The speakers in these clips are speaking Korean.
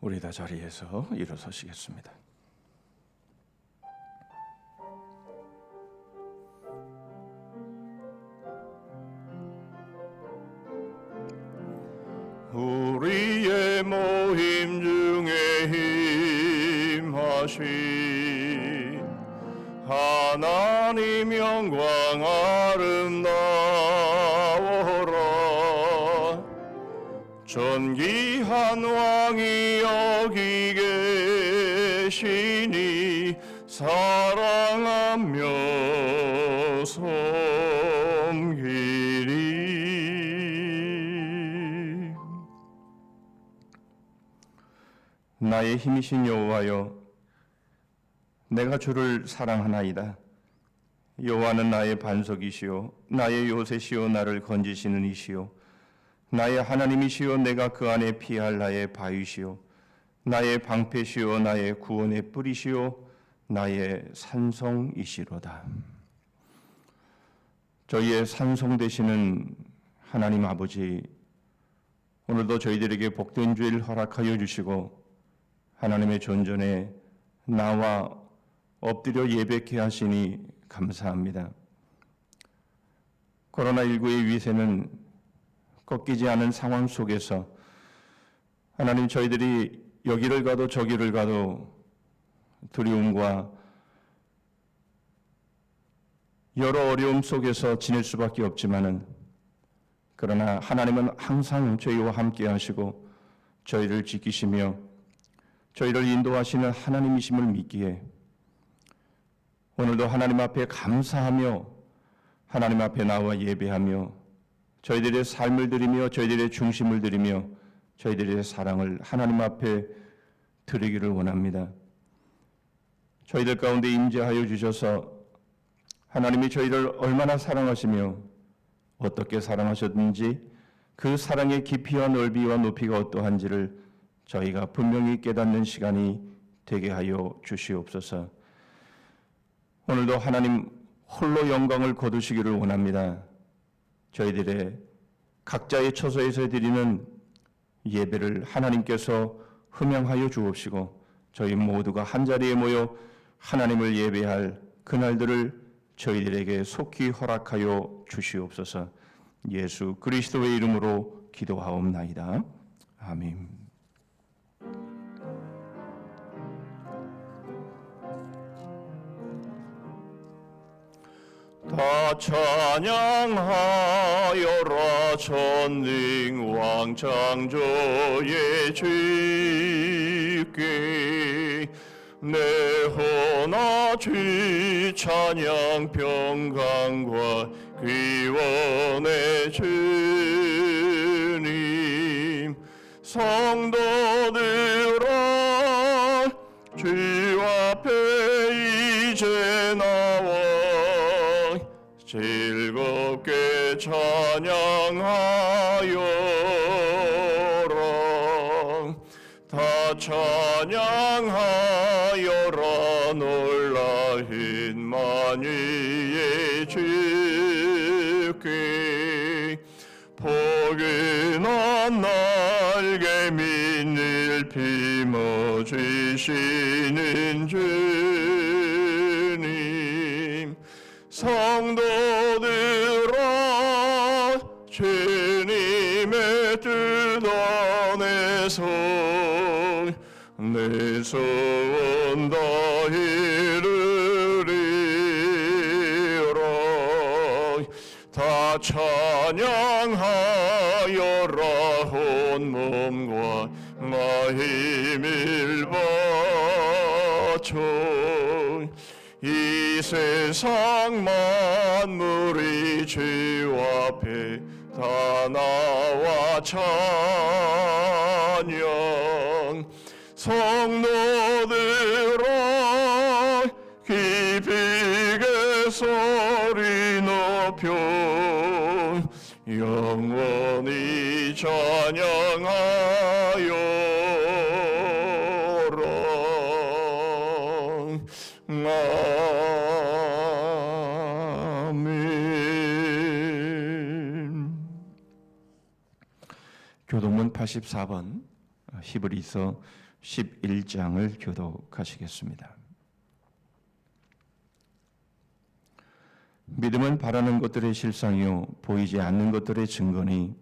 우리 다 자리에서 일어서시겠습니다. 우리의 모임 중에 임하신 하나님 영광 아름다워라. 존귀한 왕이 여기 계시니 사랑하며 섬기리. 나의 힘이신 여호와여, 내가 주를 사랑하나이다. 여호와는 나의 반석이시요 나의 요새시요 나를 건지시는 이시요 나의 하나님이시요 내가 그 안에 피할 나의 바위시요 나의 방패시요 나의 구원의 뿌리시요 나의 산성이시로다. 저희의 산성 되시는 하나님 아버지, 오늘도 저희들에게 복된 주일 허락하여 주시고 하나님의 존전에 나와 엎드려 예배케 하시니 감사합니다. 코로나19의 위세는 꺾이지 않은 상황 속에서 하나님, 저희들이 여기를 가도 저기를 가도 두려움과 여러 어려움 속에서 지낼 수밖에 없지만은, 그러나 하나님은 항상 저희와 함께 하시고 저희를 지키시며 저희를 인도하시는 하나님이심을 믿기에 오늘도 하나님 앞에 감사하며 하나님 앞에 나와 예배하며 저희들의 삶을 드리며 저희들의 중심을 드리며 저희들의 사랑을 하나님 앞에 드리기를 원합니다. 저희들 가운데 임재하여 주셔서 하나님이 저희를 얼마나 사랑하시며 어떻게 사랑하셨는지, 그 사랑의 깊이와 넓이와 높이가 어떠한지를 저희가 분명히 깨닫는 시간이 되게 하여 주시옵소서. 오늘도 하나님 홀로 영광을 거두시기를 원합니다. 저희들의 각자의 처소에서 드리는 예배를 하나님께서 흠양하여 주옵시고 저희 모두가 한자리에 모여 하나님을 예배할 그날들을 저희들에게 속히 허락하여 주시옵소서. 예수 그리스도의 이름으로 기도하옵나이다. 아멘. 다 찬양하여라. 전능왕 창조의 주께 내 헌화 주 찬양 평강과 귀원의 주님. 성도들아, 주 앞에 이제 나와 즐겁게 찬양하여라. 다 찬양하여라. 놀라신 만유의 주께 포근한 날개 민을 품어 주시는 주님. 성도들아, 주님의 뜻 안에서 내 소원 다이루리라. 다 찬양하여라. 온 몸과 마음을 바쳐 이 세상 만물이 주 앞에 다 나와 찬양. 성도들아, 깊이게 소리 높여 영원히 찬양하여라. 아멘. 교동문 84번 히브리서 11장을 교독하시겠습니다. 믿음은 바라는 것들의 실상이요 보이지 않는 것들의 증거니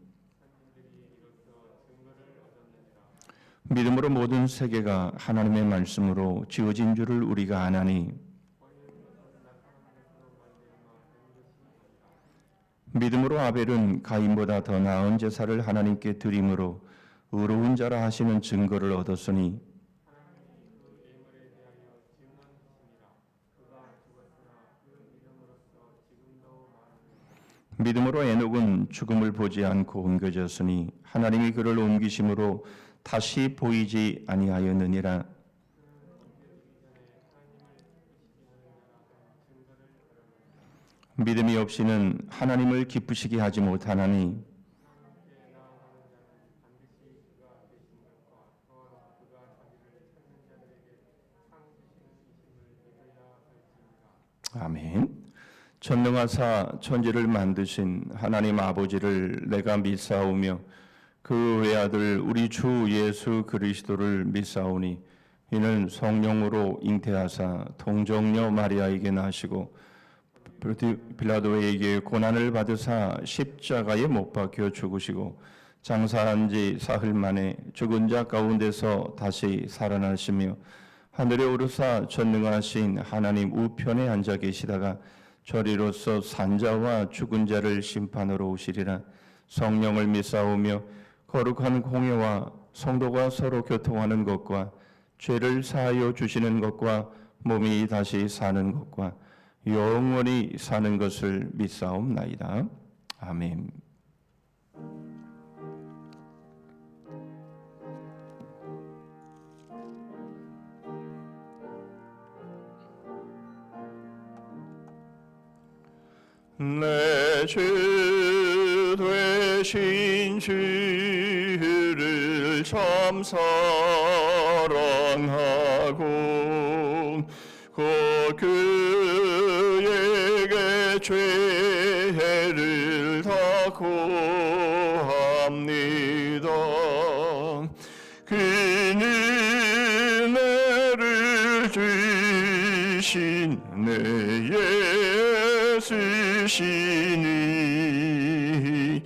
믿음으로 모든 세계가 하나님의 말씀으로 지어진 줄을 우리가 아나니 믿음으로 아벨은 가인보다 더 나은 제사를 하나님께 드림으로 의로운 자라 하시는 증거를 얻었으니 믿음으로 에녹은 죽음을 보지 않고 옮겨졌으니 하나님이 그를 옮기심으로 다시 보이지 아니하였느니라. 믿음이 없이는 하나님을 기쁘시게 하지 못하나니 아멘. 전능하사 천지를 만드신 하나님 아버지를 내가 믿사오며 그 외아들 우리 주 예수 그리스도를 믿사오니 이는 성령으로 잉태하사 동정녀 마리아에게 나시고 빌라도에게 고난을 받으사 십자가에 못 박혀 죽으시고 장사한 지 사흘 만에 죽은 자 가운데서 다시 살아나시며 하늘에 오르사 전능하신 하나님 우편에 앉아 계시다가 저리로서 산자와 죽은 자를 심판하러 오시리라. 성령을 믿사오며 거룩한 공예와 성도가 서로 교통하는 것과 죄를 사하여 주시는 것과 몸이 다시 사는 것과 영원히 사는 것을 믿사옵나이다. 아멘. 내 주 되신 주를 참 사랑하고 곧 그에게 죄를 다 고합니다. 그는 은혜를 주신 내 예수시니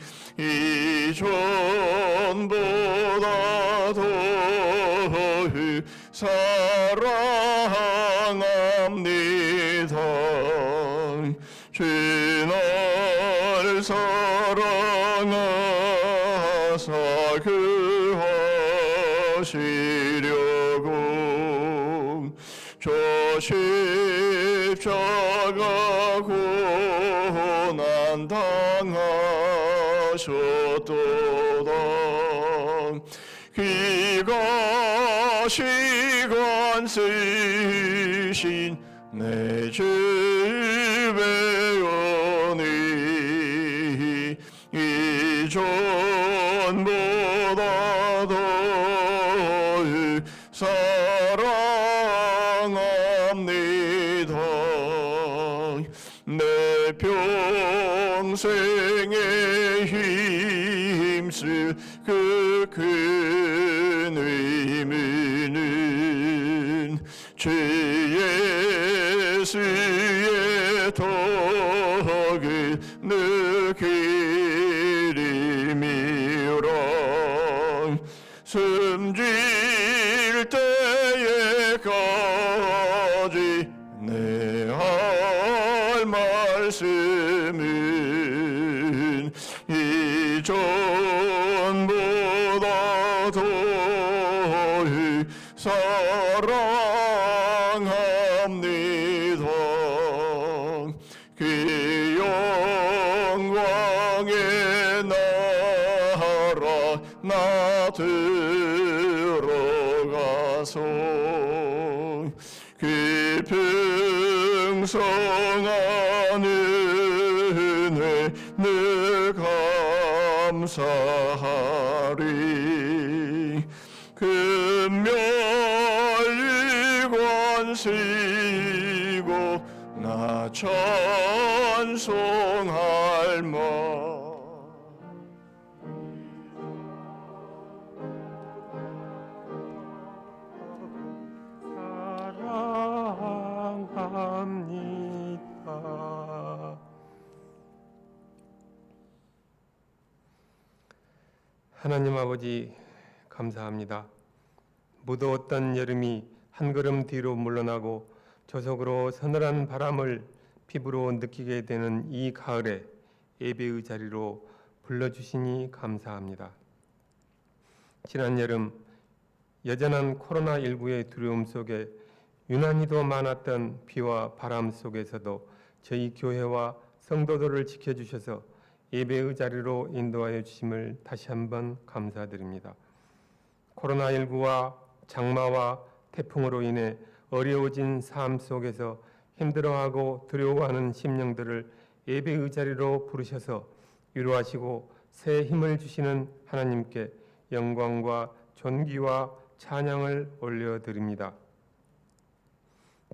이전보다 더욱 사랑합니다. 주 나를 사랑하사 구하시려고 저 십자가 고난 당하셨도다. 그가 시간 쓰신 내 주 배우니 이전보다 더욱 사랑합니다. 내 평생에 힘쓸 그 큰 의미는 주 예수의 덕을 느끼림이라. 숨질 때에까지 내 할 말씀은 이전보다 더욱 사랑합니다. 그 영광의 나라 나 들어가서 그 풍성한 은혜 늘 감사하리. 금멸관 쓰고 나 찬송할 마. 하나님 아버지 감사합니다. 무더웠던 여름이 한 걸음 뒤로 물러나고 조속으로 서늘한 바람을 피부로 느끼게 되는 이 가을에 예배의 자리로 불러주시니 감사합니다. 지난 여름 여전한 코로나19의 두려움 속에 유난히도 많았던 비와 바람 속에서도 저희 교회와 성도들을 지켜주셔서 예배의 자리로 인도하여 주심을 다시 한번 감사드립니다. 코로나19와 장마와 태풍으로 인해 어려워진 삶 속에서 힘들어하고 두려워하는 심령들을 예배의 자리로 부르셔서 위로하시고 새 힘을 주시는 하나님께 영광과 존귀와 찬양을 올려드립니다.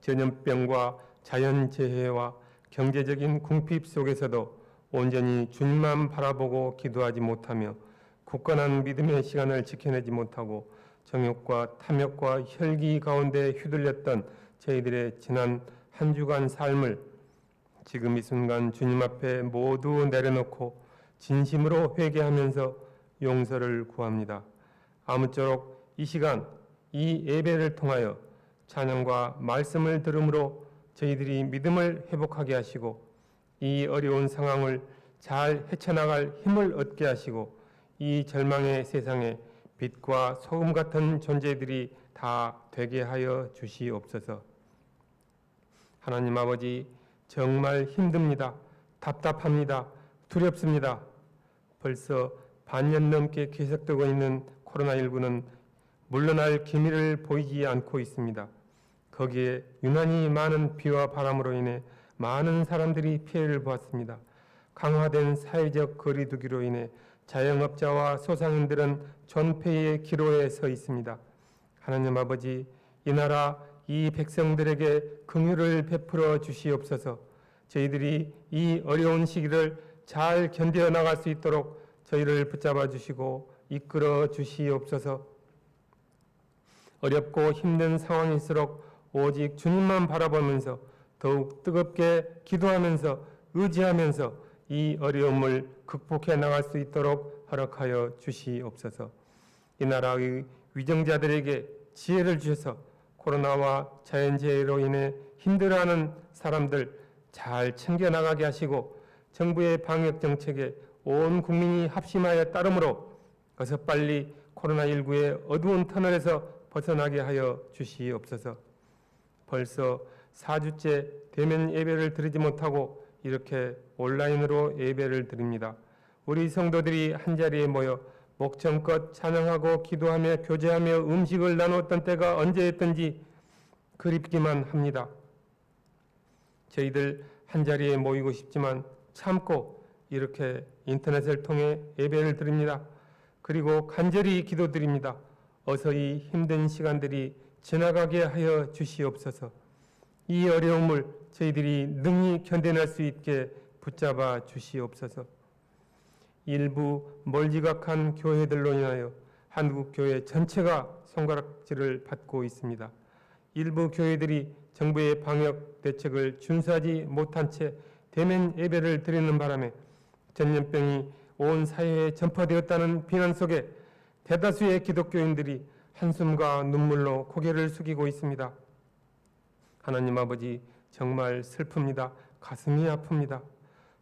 전염병과 자연재해와 경제적인 궁핍 속에서도 온전히 주님만 바라보고 기도하지 못하며 굳건한 믿음의 시간을 지켜내지 못하고 정욕과 탐욕과 혈기 가운데 휘둘렸던 저희들의 지난 한 주간 삶을 지금 이 순간 주님 앞에 모두 내려놓고 진심으로 회개하면서 용서를 구합니다. 아무쪼록 이 시간 이 예배를 통하여 찬양과 말씀을 들음으로 저희들이 믿음을 회복하게 하시고 이 어려운 상황을 잘 헤쳐나갈 힘을 얻게 하시고 이 절망의 세상에 빛과 소금 같은 존재들이 다 되게 하여 주시옵소서. 하나님 아버지, 정말 힘듭니다. 답답합니다. 두렵습니다. 벌써 반년 넘게 계속되고 있는 코로나19는 물러날 기미를 보이지 않고 있습니다. 거기에 유난히 많은 비와 바람으로 인해 많은 사람들이 피해를 보았습니다. 강화된 사회적 거리두기로 인해 자영업자와 소상인들은 존폐의 기로에 서 있습니다. 하나님 아버지, 이 나라 이 백성들에게 긍휼을 베풀어 주시옵소서. 저희들이 이 어려운 시기를 잘 견뎌 나갈 수 있도록 저희를 붙잡아 주시고 이끌어 주시옵소서. 어렵고 힘든 상황일수록 오직 주님만 바라보면서 더욱 뜨겁게 기도하면서 의지하면서 이 어려움을 극복해 나갈 수 있도록 허락하여 주시옵소서. 이 나라의 위정자들에게 지혜를 주셔서 코로나와 자연재해로 인해 힘들어하는 사람들 잘 챙겨나가게 하시고 정부의 방역정책에 온 국민이 합심하여 따름으로 어서 빨리 코로나19의 어두운 터널에서 벗어나게 하여 주시옵소서. 벌써 4주째 대면 예배를 드리지 못하고 이렇게 온라인으로 예배를 드립니다. 우리 성도들이 한자리에 모여 목청껏 찬양하고 기도하며 교제하며 음식을 나누었던 때가 언제였던지 그립기만 합니다. 저희들 한자리에 모이고 싶지만 참고 이렇게 인터넷을 통해 예배를 드립니다. 그리고 간절히 기도드립니다. 어서 이 힘든 시간들이 지나가게 하여 주시옵소서. 이 어려움을 저희들이 능히 견뎌낼 수 있게 붙잡아 주시옵소서. 일부 멀지각한 교회들로 인하여 한국교회 전체가 손가락질을 받고 있습니다. 일부 교회들이 정부의 방역 대책을 준수하지 못한 채 대면 예배를 드리는 바람에 전염병이 온 사회에 전파되었다는 비난 속에 대다수의 기독교인들이 한숨과 눈물로 고개를 숙이고 있습니다. 하나님 아버지, 정말 슬픕니다. 가슴이 아픕니다.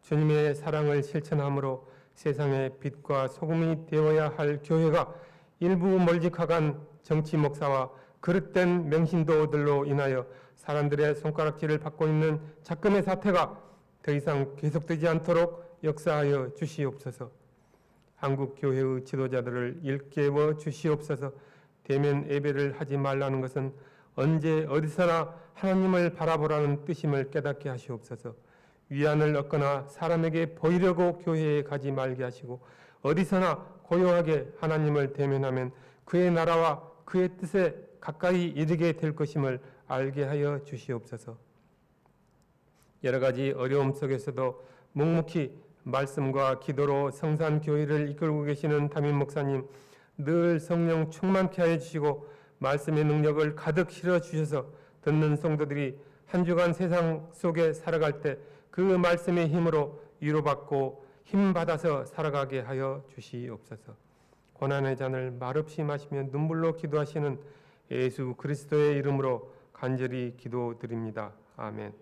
주님의 사랑을 실천함으로 세상의 빛과 소금이 되어야 할 교회가 일부 멀직하간 정치 목사와 그릇된 명신도들로 인하여 사람들의 손가락질을 받고 있는 작금의 사태가 더 이상 계속되지 않도록 역사하여 주시옵소서. 한국 교회의 지도자들을 일깨워 주시옵소서. 대면 예배를 하지 말라는 것은 언제 어디서나 하나님을 바라보라는 뜻임을 깨닫게 하시옵소서. 위안을 얻거나 사람에게 보이려고 교회에 가지 말게 하시고 어디서나 고요하게 하나님을 대면하면 그의 나라와 그의 뜻에 가까이 이르게 될 것임을 알게 하여 주시옵소서. 여러 가지 어려움 속에서도 묵묵히 말씀과 기도로 성산교회를 이끌고 계시는 담임 목사님, 늘 성령 충만케 하여 주시고 말씀의 능력을 가득 실어 주셔서 듣는 성도들이 한 주간 세상 속에 살아갈 때 그 말씀의 힘으로 위로받고 힘받아서 살아가게 하여 주시옵소서. 고난의 잔을 말없이 마시며 눈물로 기도하시는 예수 그리스도의 이름으로 간절히 기도드립니다. 아멘.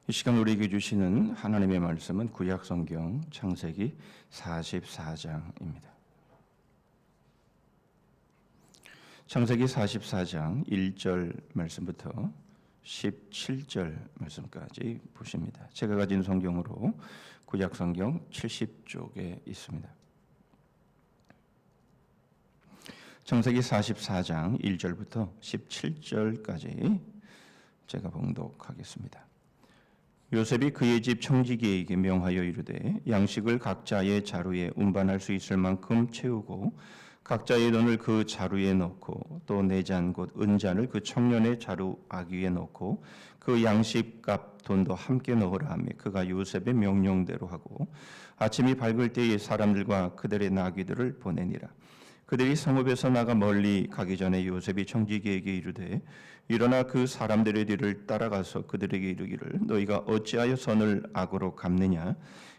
이 시간 우리에게 주시는 하나님의 말씀은 구약 성경 창세기 44장입니다. 창세기 44장 1절 말씀부터 17절 말씀까지 보십니다. 제가 가진 성경으로 구약 성경 70쪽에 있습니다. 창세기 44장 1절부터 17절까지 제가 봉독하겠습니다. 요셉이 그의 집 청지기에게 명하여 이르되 양식을 각자의 자루에 운반할 수 있을 만큼 채우고 각자의 돈을 그 자루에 넣고 또 네 잔 곧 은잔을 그 청년의 자루 아귀에 넣고 그 양식값 돈도 함께 넣으라 하며 그가 요셉의 명령대로 하고 아침이 밝을 때에 사람들과 그들의 나귀들을 보내니라. 그들이 성읍에서 나가 멀리 가기 전에 요셉이 청지기에게 이르되 일어나 그 사람들의 뒤를 따라가서 그들에게 이르기를 너희가 어찌하여 선을 악으로 갚느냐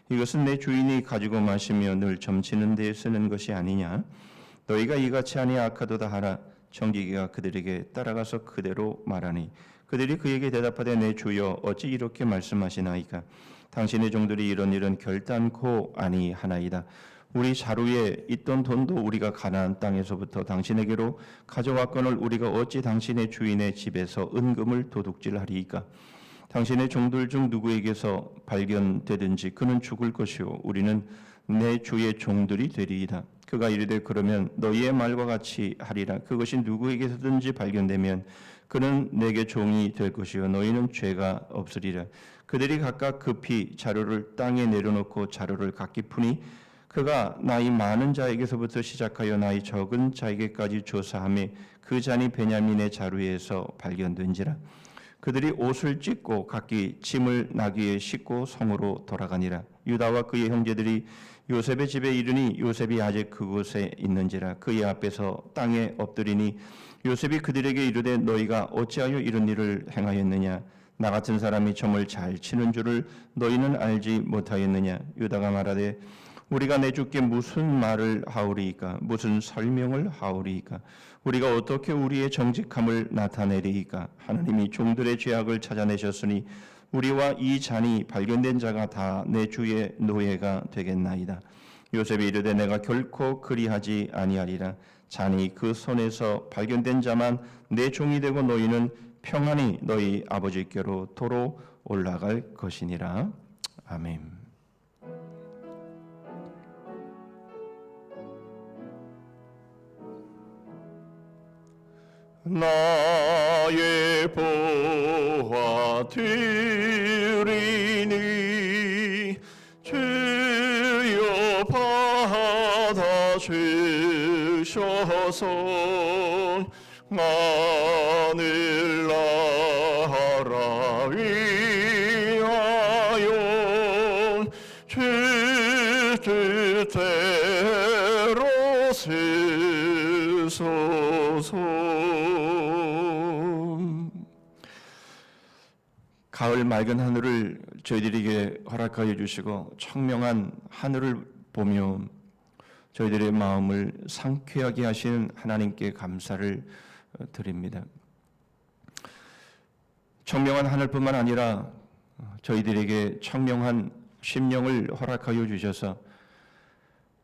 이것은 내 주인이 가지고 마시며 늘 점치는 데에 쓰는 것이 아니냐 너희가 이같이 하니 악하도다 하라. 청지기가 그들에게 따라가서 그대로 말하니 그들이 그에게 대답하되 내 주여 어찌 이렇게 말씀하시나이까 당신의 종들이 이런 일은 결단코 아니하나이다. 우리 자루에 있던 돈도 우리가 가나안 땅에서부터 당신에게로 가져왔거늘 우리가 어찌 당신의 주인의 집에서 은금을 도둑질하리이까. 당신의 종들 중 누구에게서 발견되든지 그는 죽을 것이요 우리는 내 주의 종들이 되리이다. 그가 이르되 그러면 너희의 말과 같이 하리라. 그것이 누구에게서든지 발견되면 그는 내게 종이 될 것이요 너희는 죄가 없으리라. 그들이 각각 급히 자루를 땅에 내려놓고 자루를 각기 푸니 그가 나이 많은 자에게서부터 시작하여 나이 적은 자에게까지 조사하며 그 잔이 베냐민의 자루에서 발견된지라. 그들이 옷을 찢고 각기 짐을 나귀에 싣고 성으로 돌아가니라. 유다와 그의 형제들이 요셉의 집에 이르니 요셉이 아직 그곳에 있는지라. 그의 앞에서 땅에 엎드리니 요셉이 그들에게 이르되 너희가 어찌하여 이런 일을 행하였느냐. 나 같은 사람이 점을 잘 치는 줄을 너희는 알지 못하였느냐. 유다가 말하되 우리가 내 주께 무슨 말을 하오리이까 무슨 설명을 하오리이까 우리가 어떻게 우리의 정직함을 나타내리이까 하나님이 종들의 죄악을 찾아내셨으니 우리와 이 잔이 발견된 자가 다 내 주의 노예가 되겠나이다. 요셉이 이르되 내가 결코 그리하지 아니하리라. 잔이 그 손에서 발견된 자만 내 종이 되고 너희는 평안히 너희 아버지께로 도로 올라갈 것이니라. 아멘. 나의 보화 드리니 주여 받아 주셔서 하늘나라 위하여 주 뜻대로 쓰소서. 가을 맑은 하늘을 저희들에게 허락하여 주시고 청명한 하늘을 보며 저희들의 마음을 상쾌하게 하시는 하나님께 감사를 드립니다. 청명한 하늘뿐만 아니라 저희들에게 청명한 심령을 허락하여 주셔서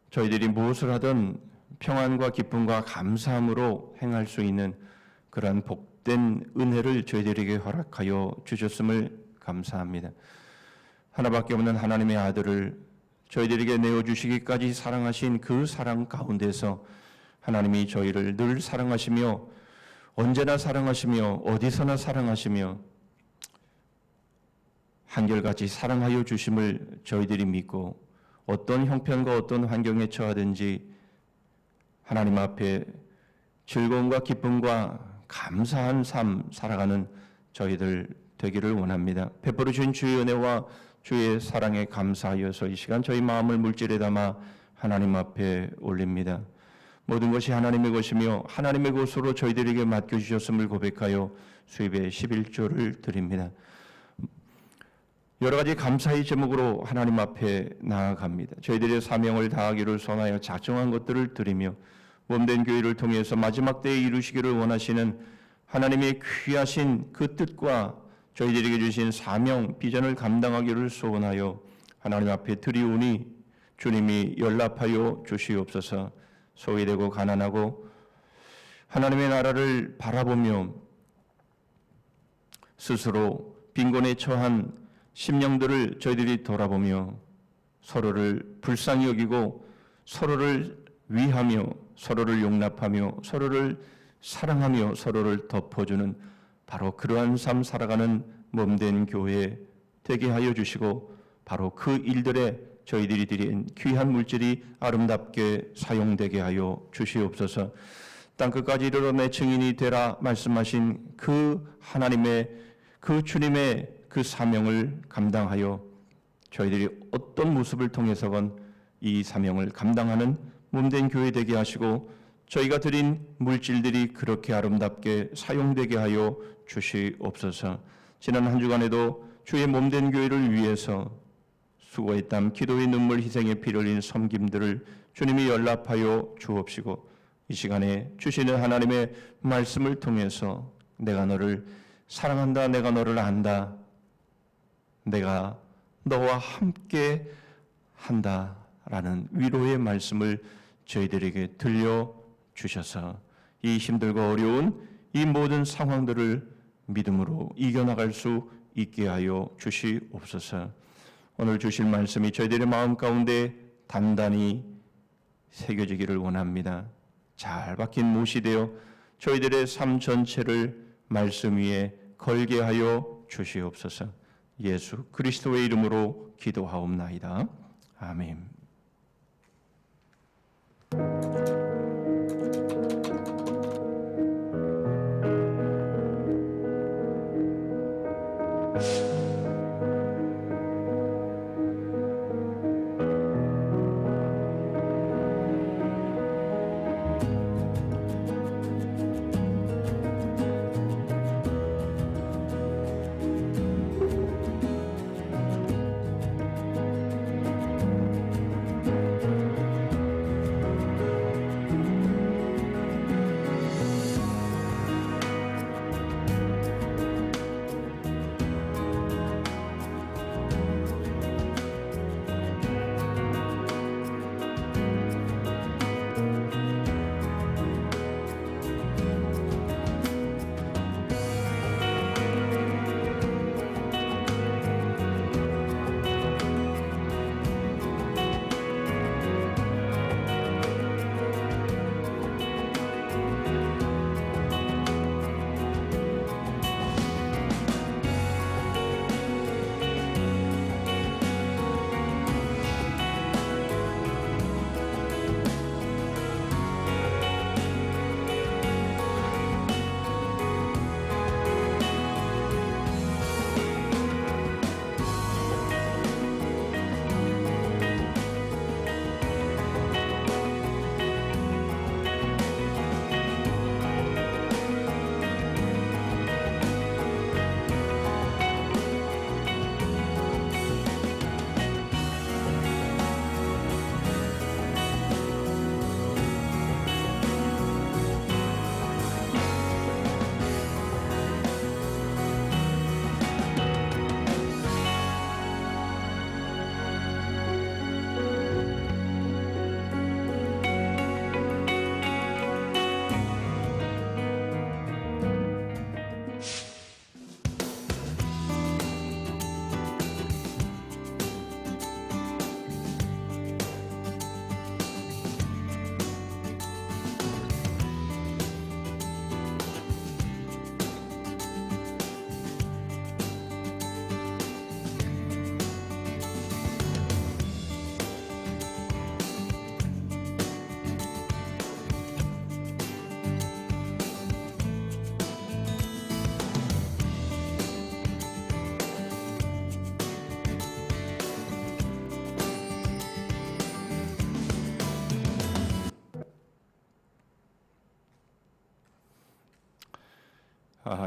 저희들이 무엇을 하든 평안과 기쁨과 감사함으로 행할 수 있는 그러한 복된 은혜를 저희들에게 허락하여 주셨음을 감사합니다. 하나밖에 없는 하나님의 아들을 저희들에게 내어주시기까지 사랑하신 그 사랑 가운데서 하나님이 저희를 늘 사랑하시며 언제나 사랑하시며 어디서나 사랑하시며 한결같이 사랑하여 주심을 저희들이 믿고 어떤 형편과 어떤 환경에 처하든지 하나님 앞에 즐거움과 기쁨과 감사한 삶 살아가는 저희들 되기를 원합니다. 베풀어 주신 주의 은혜와 주의 사랑에 감사하여서 이 시간 저희 마음을 물질에 담아 하나님 앞에 올립니다. 모든 것이 하나님의 것이며 하나님의 것으로 저희들에게 맡겨주셨음을 고백하여 수입의 11조를 드립니다. 여러 가지 감사의 제목으로 하나님 앞에 나아갑니다. 저희들의 사명을 다하기를 선하여 작정한 것들을 드리며 몸된 교회를 통해서 마지막 때에 이루시기를 원하시는 하나님의 귀하신 그 뜻과 저희들에게 주신 사명, 비전을 감당하기를 소원하여 하나님 앞에 드리오니 주님이 연락하여 주시옵소서. 소외되고 가난하고 하나님의 나라를 바라보며 스스로 빈곤에 처한 심령들을 저희들이 돌아보며 서로를 불쌍히 여기고 서로를 위하며 서로를 용납하며 서로를 사랑하며 서로를 덮어주는 바로 그러한 삶 살아가는 몸된 교회 되게 하여 주시고 바로 그 일들에 저희들이 드린 귀한 물질이 아름답게 사용되게 하여 주시옵소서. 땅끝까지 이르러 내 증인이 되라 말씀하신 그 하나님의 그 주님의 그 사명을 감당하여 저희들이 어떤 모습을 통해서건 이 사명을 감당하는 몸된 교회 되게 하시고 저희가 드린 물질들이 그렇게 아름답게 사용되게 하여 주시옵소서. 지난 한 주간에도 주의 몸된 교회를 위해서 수고의 땀, 기도의 눈물, 희생의 피를 흘린 섬김들을 주님이 연락하여 주옵시고 이 시간에 주시는 하나님의 말씀을 통해서 내가 너를 사랑한다, 내가 너를 안다, 내가 너와 함께 한다라는 위로의 말씀을 저희들에게 들려주셔서 이 힘들고 어려운 이 모든 상황들을 믿음으로 이겨나갈 수 있게 하여 주시옵소서. 오늘 주실 말씀이 저희들의 마음 가운데 단단히 새겨지기를 원합니다. 잘 박힌 못이 되어 저희들의 삶 전체를 말씀 위에 걸게 하여 주시옵소서. 예수 그리스도의 이름으로 기도하옵나이다. 아멘.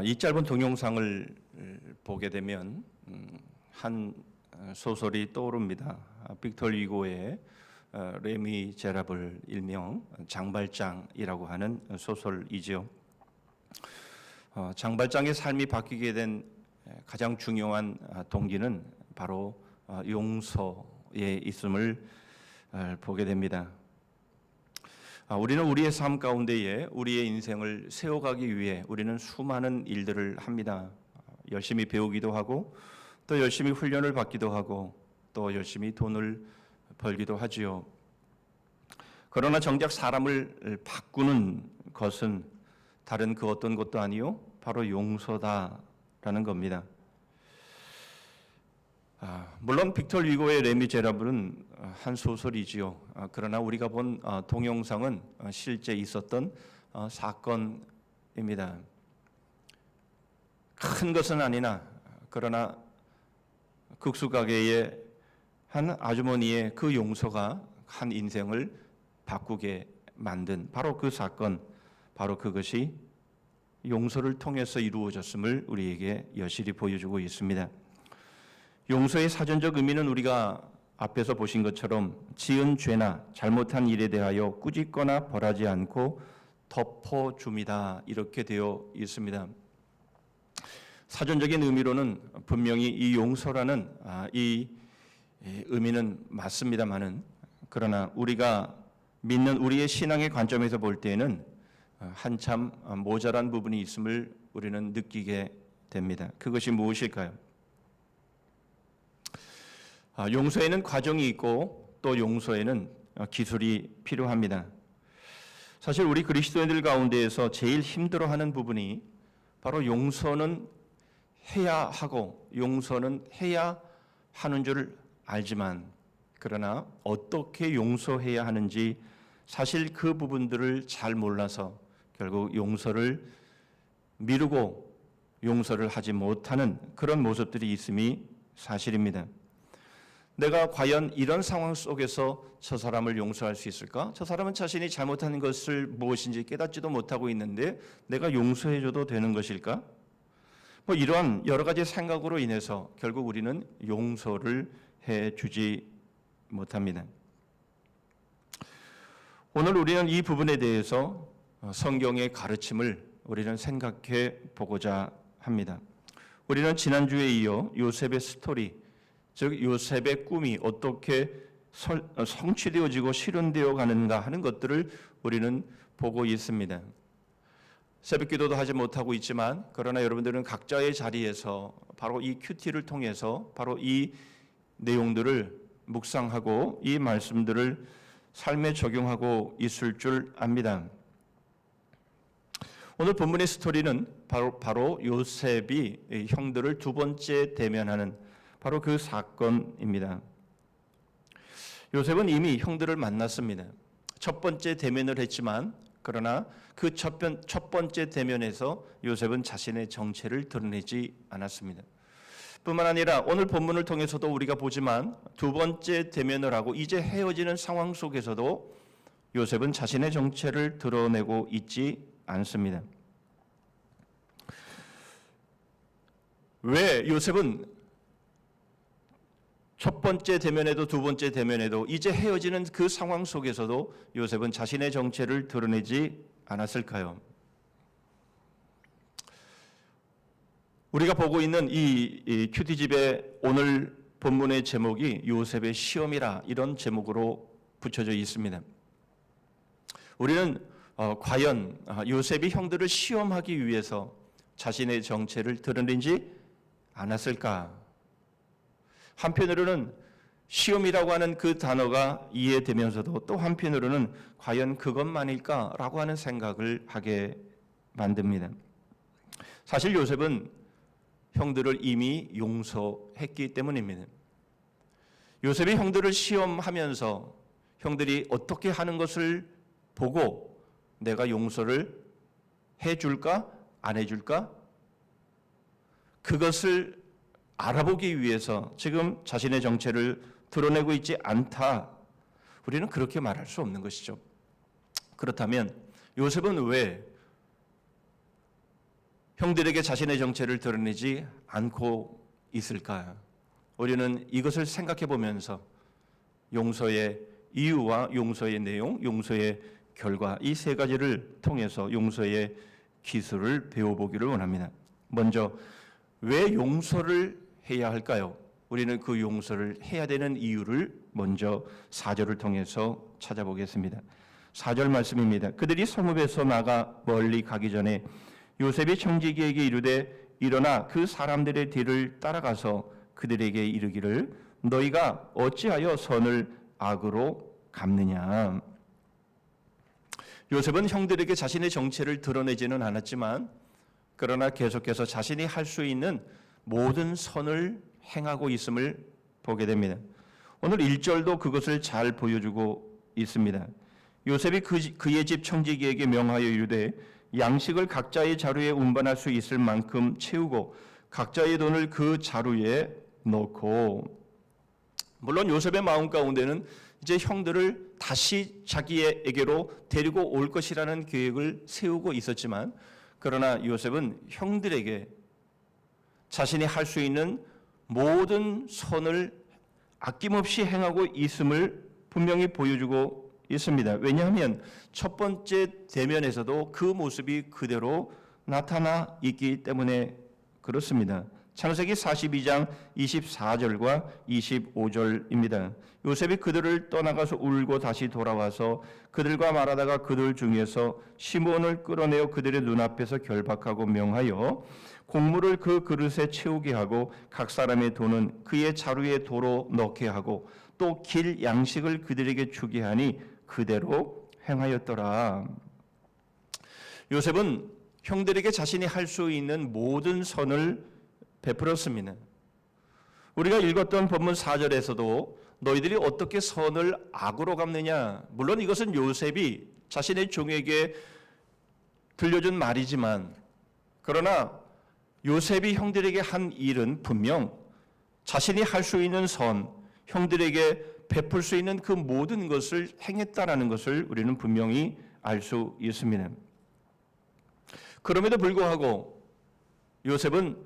이 짧은 동영상을 보게 되면 한 소설이 떠오릅니다. 빅터 유고의 레미 제라블 일명 장발장이라고 하는 소설이지요. 장발장의 삶이 바뀌게 된 가장 중요한 동기는 바로 용서에 있음을 보게 됩니다. 우리는 우리의 삶 가운데에 우리의 인생을 세워가기 위해 우리는 수많은 일들을 합니다. 열심히 배우기도 하고 또 열심히 훈련을 받기도 하고 또 열심히 돈을 벌기도 하지요. 그러나 정작 사람을 바꾸는 것은 다른 그 어떤 것도 아니요, 바로 용서다라는 겁니다. 물론 빅터 유고의 레미제라블은 한 소설이지요. 그러나 우리가 본 동영상은 실제 있었던 사건입니다. 큰 것은 아니나 그러나 극수가게의 한 아주머니의 그 용서가 한 인생을 바꾸게 만든 바로 그 사건, 바로 그것이 용서를 통해서 이루어졌음을 우리에게 여실히 보여주고 있습니다. 용서의 사전적 의미는 우리가 앞에서 보신 것처럼 지은 죄나 잘못한 일에 대하여 꾸짖거나 벌하지 않고 덮어줍니다. 이렇게 되어 있습니다. 사전적인 의미로는 분명히 이 용서라는 이 의미는 맞습니다만은, 그러나 우리가 믿는 우리의 신앙의 관점에서 볼 때에는 한참 모자란 부분이 있음을 우리는 느끼게 됩니다. 그것이 무엇일까요? 용서에는 과정이 있고 또 용서에는 기술이 필요합니다. 사실 우리 그리스도인들 가운데에서 제일 힘들어하는 부분이 바로 용서는 해야 하고 용서는 해야 하는 줄 알지만, 그러나 어떻게 용서해야 하는지 사실 그 부분들을 잘 몰라서 결국 용서를 미루고 용서를 하지 못하는 그런 모습들이 있음이 사실입니다. 내가 과연 이런 상황 속에서 저 사람을 용서할 수 있을까? 저 사람은 자신이 잘못한 것을 무엇인지 깨닫지도 못하고 있는데 내가 용서해줘도 되는 것일까? 이러한 여러 가지 생각으로 인해서 결국 우리는 용서를 해주지 못합니다. 오늘 우리는 이 부분에 대해서 성경의 가르침을 우리는 생각해 보고자 합니다. 우리는 지난주에 이어 요셉의 스토리, 즉 요셉의 꿈이 어떻게 성취되어지고 실현되어 가는가 하는 것들을 우리는 보고 있습니다. 새벽기도도 하지 못하고 있지만 그러나 여러분들은 각자의 자리에서 바로 이 큐티를 통해서 바로 이 내용들을 묵상하고 이 말씀들을 삶에 적용하고 있을 줄 압니다. 오늘 본문의 스토리는 바로 요셉이 형들을 두 번째 대면하는 바로 그 사건입니다. 요셉은 이미 형들을 만났습니다. 첫 번째 대면을 했지만 그러나 그 첫 번째 대면에서 요셉은 자신의 정체를 드러내지 않았습니다. 뿐만 아니라 오늘 본문을 통해서도 우리가 보지만 두 번째 대면을 하고 이제 헤어지는 상황 속에서도 요셉은 자신의 정체를 드러내고 있지 않습니다. 왜 요셉은 첫 번째 대면에도 두 번째 대면에도 이제 헤어지는 그 상황 속에서도 요셉은 자신의 정체를 드러내지 않았을까요? 우리가 보고 있는 이 큐티집의 오늘 본문의 제목이 요셉의 시험이라 이런 제목으로 붙여져 있습니다. 우리는 과연 요셉이 형들을 시험하기 위해서 자신의 정체를 드러내지 않았을까? 한편으로는 시험이라고 하는 그 단어가 이해되면서도 또 한편으로는 과연 그것만일까라고 하는 생각을 하게 만듭니다. 사실 요셉은 형들을 이미 용서했기 때문입니다. 요셉이 형들을 시험하면서 형들이 어떻게 하는 것을 보고 내가 용서를 해줄까? 안 해줄까? 그것을 알아보기 위해서 지금 자신의 정체를 드러내고 있지 않다. 우리는 그렇게 말할 수 없는 것이죠. 그렇다면 요셉은 왜 형들에게 자신의 정체를 드러내지 않고 있을까? 우리는 이것을 생각해 보면서 용서의 이유와 용서의 내용, 용서의 결과 이 세 가지를 통해서 용서의 기술을 배워보기를 원합니다. 먼저 왜 용서를 해야 할까요? 우리는 그 용서를 해야 되는 이유를 먼저 4절을 통해서 찾아보겠습니다. 4절 말씀입니다. 그들이 성읍에서 나가 멀리 가기 전에 요셉이 청지기에게 이르되 일어나 그 사람들의 뒤를 따라가서 그들에게 이르기를 너희가 어찌하여 선을 악으로 갚느냐. 요셉은 형들에게 자신의 정체를 드러내지는 않았지만 그러나 계속해서 자신이 할 수 있는 모든 선을 행하고 있음을 보게 됩니다. 오늘 1절도 그것을 잘 보여주고 있습니다. 요셉이 그의 집 청지기에게 명하여 이르되 양식을 각자의 자루에 운반할 수 있을 만큼 채우고 각자의 돈을 그 자루에 넣고, 물론 요셉의 마음 가운데는 이제 형들을 다시 자기에게로 데리고 올 것이라는 계획을 세우고 있었지만 그러나 요셉은 형들에게 자신이 할 수 있는 모든 선을 아낌없이 행하고 있음을 분명히 보여주고 있습니다. 왜냐하면 첫 번째 대면에서도 그 모습이 그대로 나타나 있기 때문에 그렇습니다. 창세기 42장 24절과 25절입니다. 요셉이 그들을 떠나가서 울고 다시 돌아와서 그들과 말하다가 그들 중에서 시몬을 끌어내어 그들의 눈앞에서 결박하고 명하여 곡물을 그 그릇에 채우게 하고 각 사람의 돈은 그의 자루에 도로 넣게 하고 또 길 양식을 그들에게 주게 하니 그대로 행하였더라. 요셉은 형들에게 자신이 할 수 있는 모든 선을 베풀었습니다. 우리가 읽었던 본문 4절에서도 너희들이 어떻게 선을 악으로 갚느냐, 물론 이것은 요셉이 자신의 종에게 들려준 말이지만 그러나 요셉이 형들에게 한 일은 분명 자신이 할 수 있는 선, 형들에게 베풀 수 있는 그 모든 것을 행했다라는 것을 우리는 분명히 알 수 있습니다. 그럼에도 불구하고 요셉은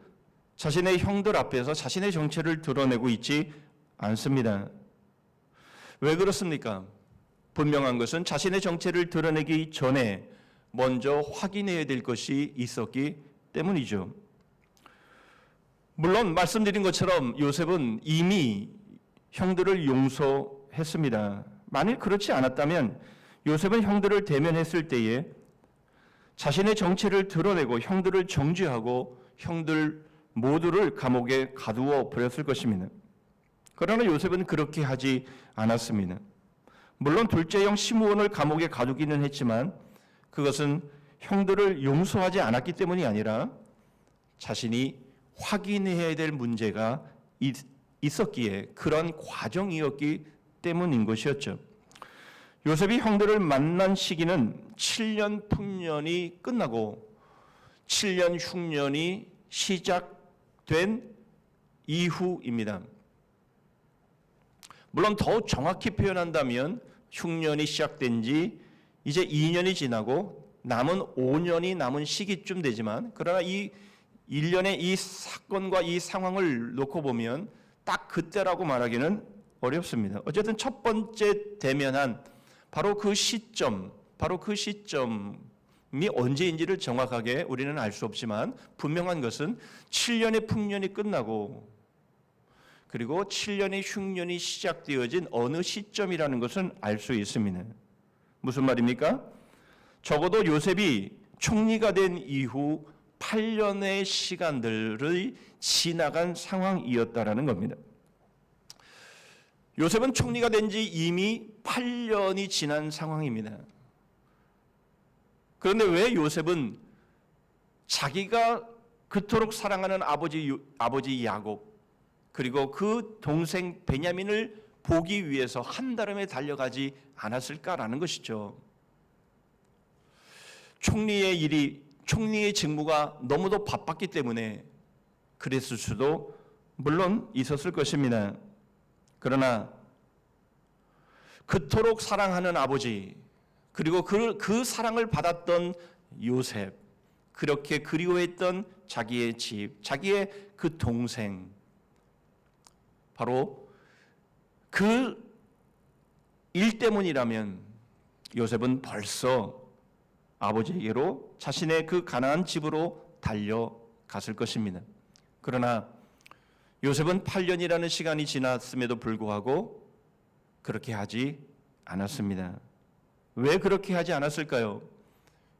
자신의 형들 앞에서 자신의 정체를 드러내고 있지 않습니다. 왜 그렇습니까? 분명한 것은 자신의 정체를 드러내기 전에 먼저 확인해야 될 것이 있었기 때문이죠. 물론 말씀드린 것처럼 요셉은 이미 형들을 용서했습니다. 만일 그렇지 않았다면 요셉은 형들을 대면했을 때에 자신의 정체를 드러내고 형들을 정죄하고 형들 모두를 감옥에 가두어 버렸을 것입니다. 그러나 요셉은 그렇게 하지 않았습니다. 물론 둘째 형 시므온을 감옥에 가두기는 했지만 그것은 형들을 용서하지 않았기 때문이 아니라 자신이 확인해야 될 문제가 있었기에 그런 과정이었기 때문인 것이었죠. 요셉이 형들을 만난 시기는 7년 풍년이 끝나고 7년 흉년이 시작된 이후입니다. 물론 더 정확히 표현한다면 흉년이 시작된 지 이제 2년이 지나고 남은 5년이 남은 시기쯤 되지만 그러나 이 1년의 이 사건과 이 상황을 놓고 보면 딱 그때라고 말하기는 어렵습니다. 어쨌든 첫 번째 대면한 바로 그 시점이 언제인지를 정확하게 우리는 알 수 없지만 분명한 것은 7년의 풍년이 끝나고 그리고 7년의 흉년이 시작되어진 어느 시점이라는 것은 알 수 있습니다. 무슨 말입니까? 적어도 요셉이 총리가 된 이후 8년의 시간들을 지나간 상황이었다라는 겁니다. 요셉은 총리가 된 지 이미 8년이 지난 상황입니다. 그런데 왜 요셉은 자기가 그토록 사랑하는 아버지 야곱 그리고 그 동생 베냐민을 보기 위해서 한달음에 달려가지 않았을까라는 것이죠. 총리의 직무가 너무도 바빴기 때문에 그랬을 수도 물론 있었을 것입니다. 그러나 그토록 사랑하는 아버지 그리고 그 사랑을 받았던 요셉 그렇게 그리워했던 자기의 집, 자기의 그 동생, 바로 그 일 때문이라면 요셉은 벌써 아버지에게로 자신의 그 가나안 집으로 달려갔을 것입니다. 그러나 요셉은 8년이라는 시간이 지났음에도 불구하고 그렇게 하지 않았습니다. 왜 그렇게 하지 않았을까요?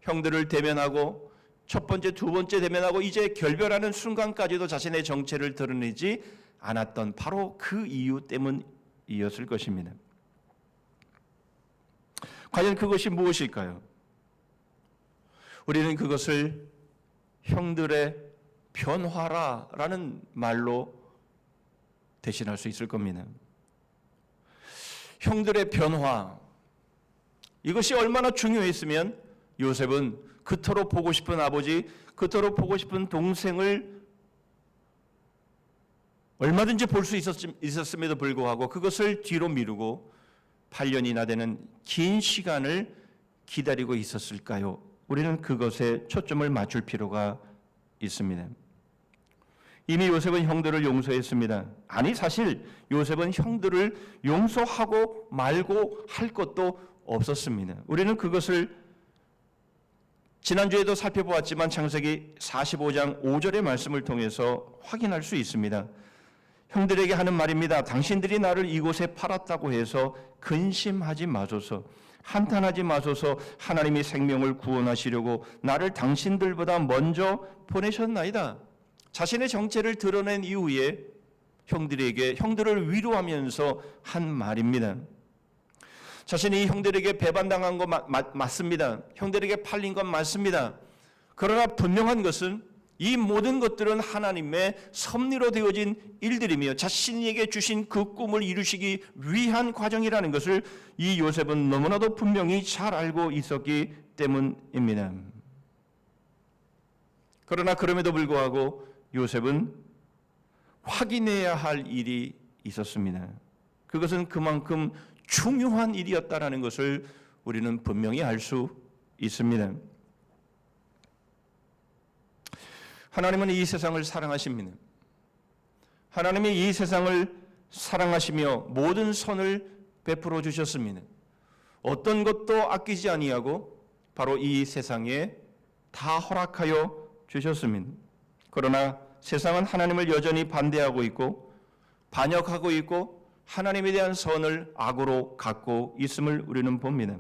형들을 대면하고 첫 번째, 두 번째 대면하고 이제 결별하는 순간까지도 자신의 정체를 드러내지 않았던 바로 그 이유 때문이었을 것입니다. 과연 그것이 무엇일까요? 우리는 그것을 형들의 변화라는 말로 대신할 수 있을 겁니다. 형들의 변화, 이것이 얼마나 중요했으면 요셉은 그토록 보고 싶은 아버지, 그토록 보고 싶은 동생을 얼마든지 볼 수 있었음에도 불구하고 그것을 뒤로 미루고 8년이나 되는 긴 시간을 기다리고 있었을까요? 우리는 그것에 초점을 맞출 필요가 있습니다. 이미 요셉은 형들을 용서했습니다. 아니, 사실 요셉은 형들을 용서하고 말고 할 것도 없었습니다. 우리는 그것을 지난주에도 살펴보았지만 창세기 45장 5절의 말씀을 통해서 확인할 수 있습니다. 형들에게 하는 말입니다. 당신들이 나를 이곳에 팔았다고 해서 근심하지 마소서, 한탄하지 마소서. 하나님이 생명을 구원하시려고 나를 당신들보다 먼저 보내셨나이다. 자신의 정체를 드러낸 이후에 형들을 위로하면서 한 말입니다. 자신이 형들에게 배반당한 거 맞습니다. 형들에게 팔린 건 맞습니다. 그러나 분명한 것은 이 모든 것들은 하나님의 섭리로 되어진 일들이며 자신에게 주신 그 꿈을 이루시기 위한 과정이라는 것을 이 요셉은 너무나도 분명히 잘 알고 있었기 때문입니다. 그러나 그럼에도 불구하고 요셉은 확인해야 할 일이 있었습니다. 그것은 그만큼 중요한 일이었다는 것을 우리는 분명히 알 수 있습니다. 하나님은 이 세상을 사랑하십니다. 하나님이 이 세상을 사랑하시며 모든 선을 베풀어 주셨습니다. 어떤 것도 아끼지 아니하고 바로 이 세상에 다 허락하여 주셨습니다. 그러나 세상은 하나님을 여전히 반대하고 있고 반역하고 있고 하나님에 대한 선을 악으로 갖고 있음을 우리는 봅니다.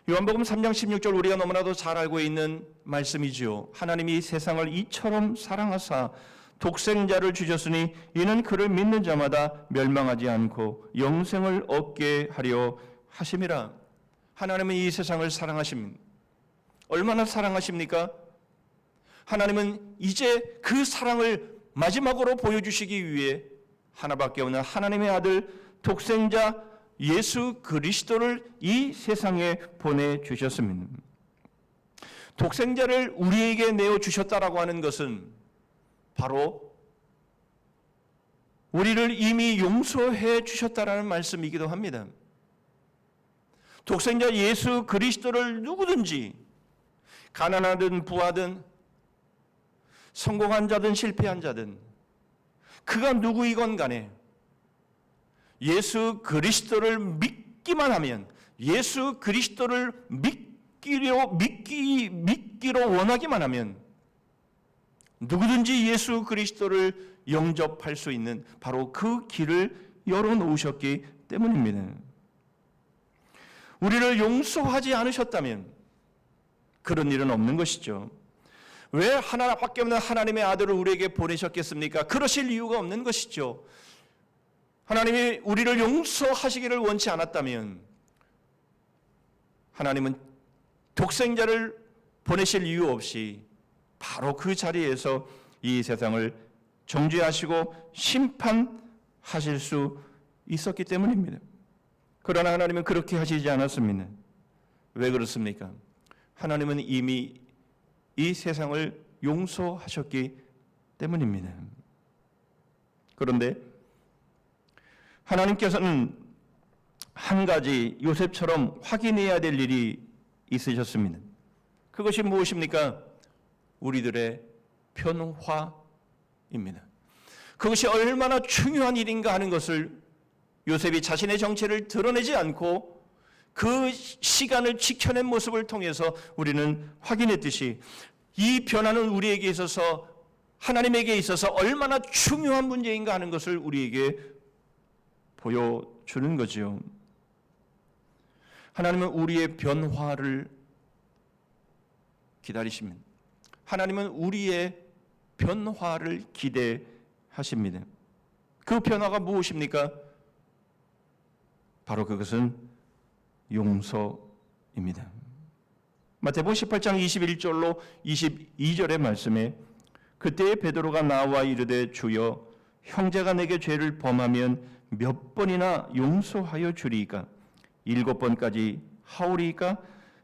요한복음 3장 16절 우리가 너무나도 잘 알고 있는 말씀이지요. 하나님이 세상을 이처럼 사랑하사 독생자를 주셨으니 이는 그를 믿는 자마다 멸망하지 않고 영생을 얻게 하려 하심이라. 하나님은 이 세상을 사랑하십니다. 얼마나 사랑하십니까? 하나님은 이제 그 사랑을 마지막으로 보여주시기 위해 하나밖에 없는 하나님의 아들 독생자 예수 그리스도를 이 세상에 보내주셨습니다. 독생자를 우리에게 내어주셨다라고 하는 것은 바로 우리를 이미 용서해 주셨다라는 말씀이기도 합니다. 독생자 예수 그리스도를 누구든지 가난하든 부하든 성공한 자든 실패한 자든 그가 누구이건 간에 예수 그리스도를 믿기만 하면 예수 그리스도를 믿기로 원하기만 하면 누구든지 예수 그리스도를 영접할 수 있는 바로 그 길을 열어놓으셨기 때문입니다. 우리를 용서하지 않으셨다면 그런 일은 없는 것이죠. 왜 하나밖에 없는 하나님의 아들을 우리에게 보내셨겠습니까? 그러실 이유가 없는 것이죠. 하나님이 우리를 용서하시기를 원치 않았다면 하나님은 독생자를 보내실 이유 없이 바로 그 자리에서 이 세상을 정죄하시고 심판하실 수 있었기 때문입니다. 그러나 하나님은 그렇게 하시지 않았습니다. 왜 그렇습니까? 하나님은 이미 이 세상을 용서하셨기 때문입니다. 그런데 하나님께서는 한 가지 요셉처럼 확인해야 될 일이 있으셨습니다. 그것이 무엇입니까? 우리들의 변화입니다. 그것이 얼마나 중요한 일인가 하는 것을 요셉이 자신의 정체를 드러내지 않고 그 시간을 지켜낸 모습을 통해서 우리는 확인했듯이 이 변화는 우리에게 있어서, 하나님에게 있어서 얼마나 중요한 문제인가 하는 것을 우리에게 보여주는 거죠. 하나님은 우리의 변화를 기다리십니다. 하나님은 우리의 변화를 기대하십니다. 그 변화가 무엇입니까? 바로 그것은 용서입니다. 마태복음 18장 21절로 22절의 말씀에 그때에 베드로가 나와 이르되 주여 형제가 내게 죄를 범하면 몇 번이나 용서하여 주리이까? 7번까지 하오리이까?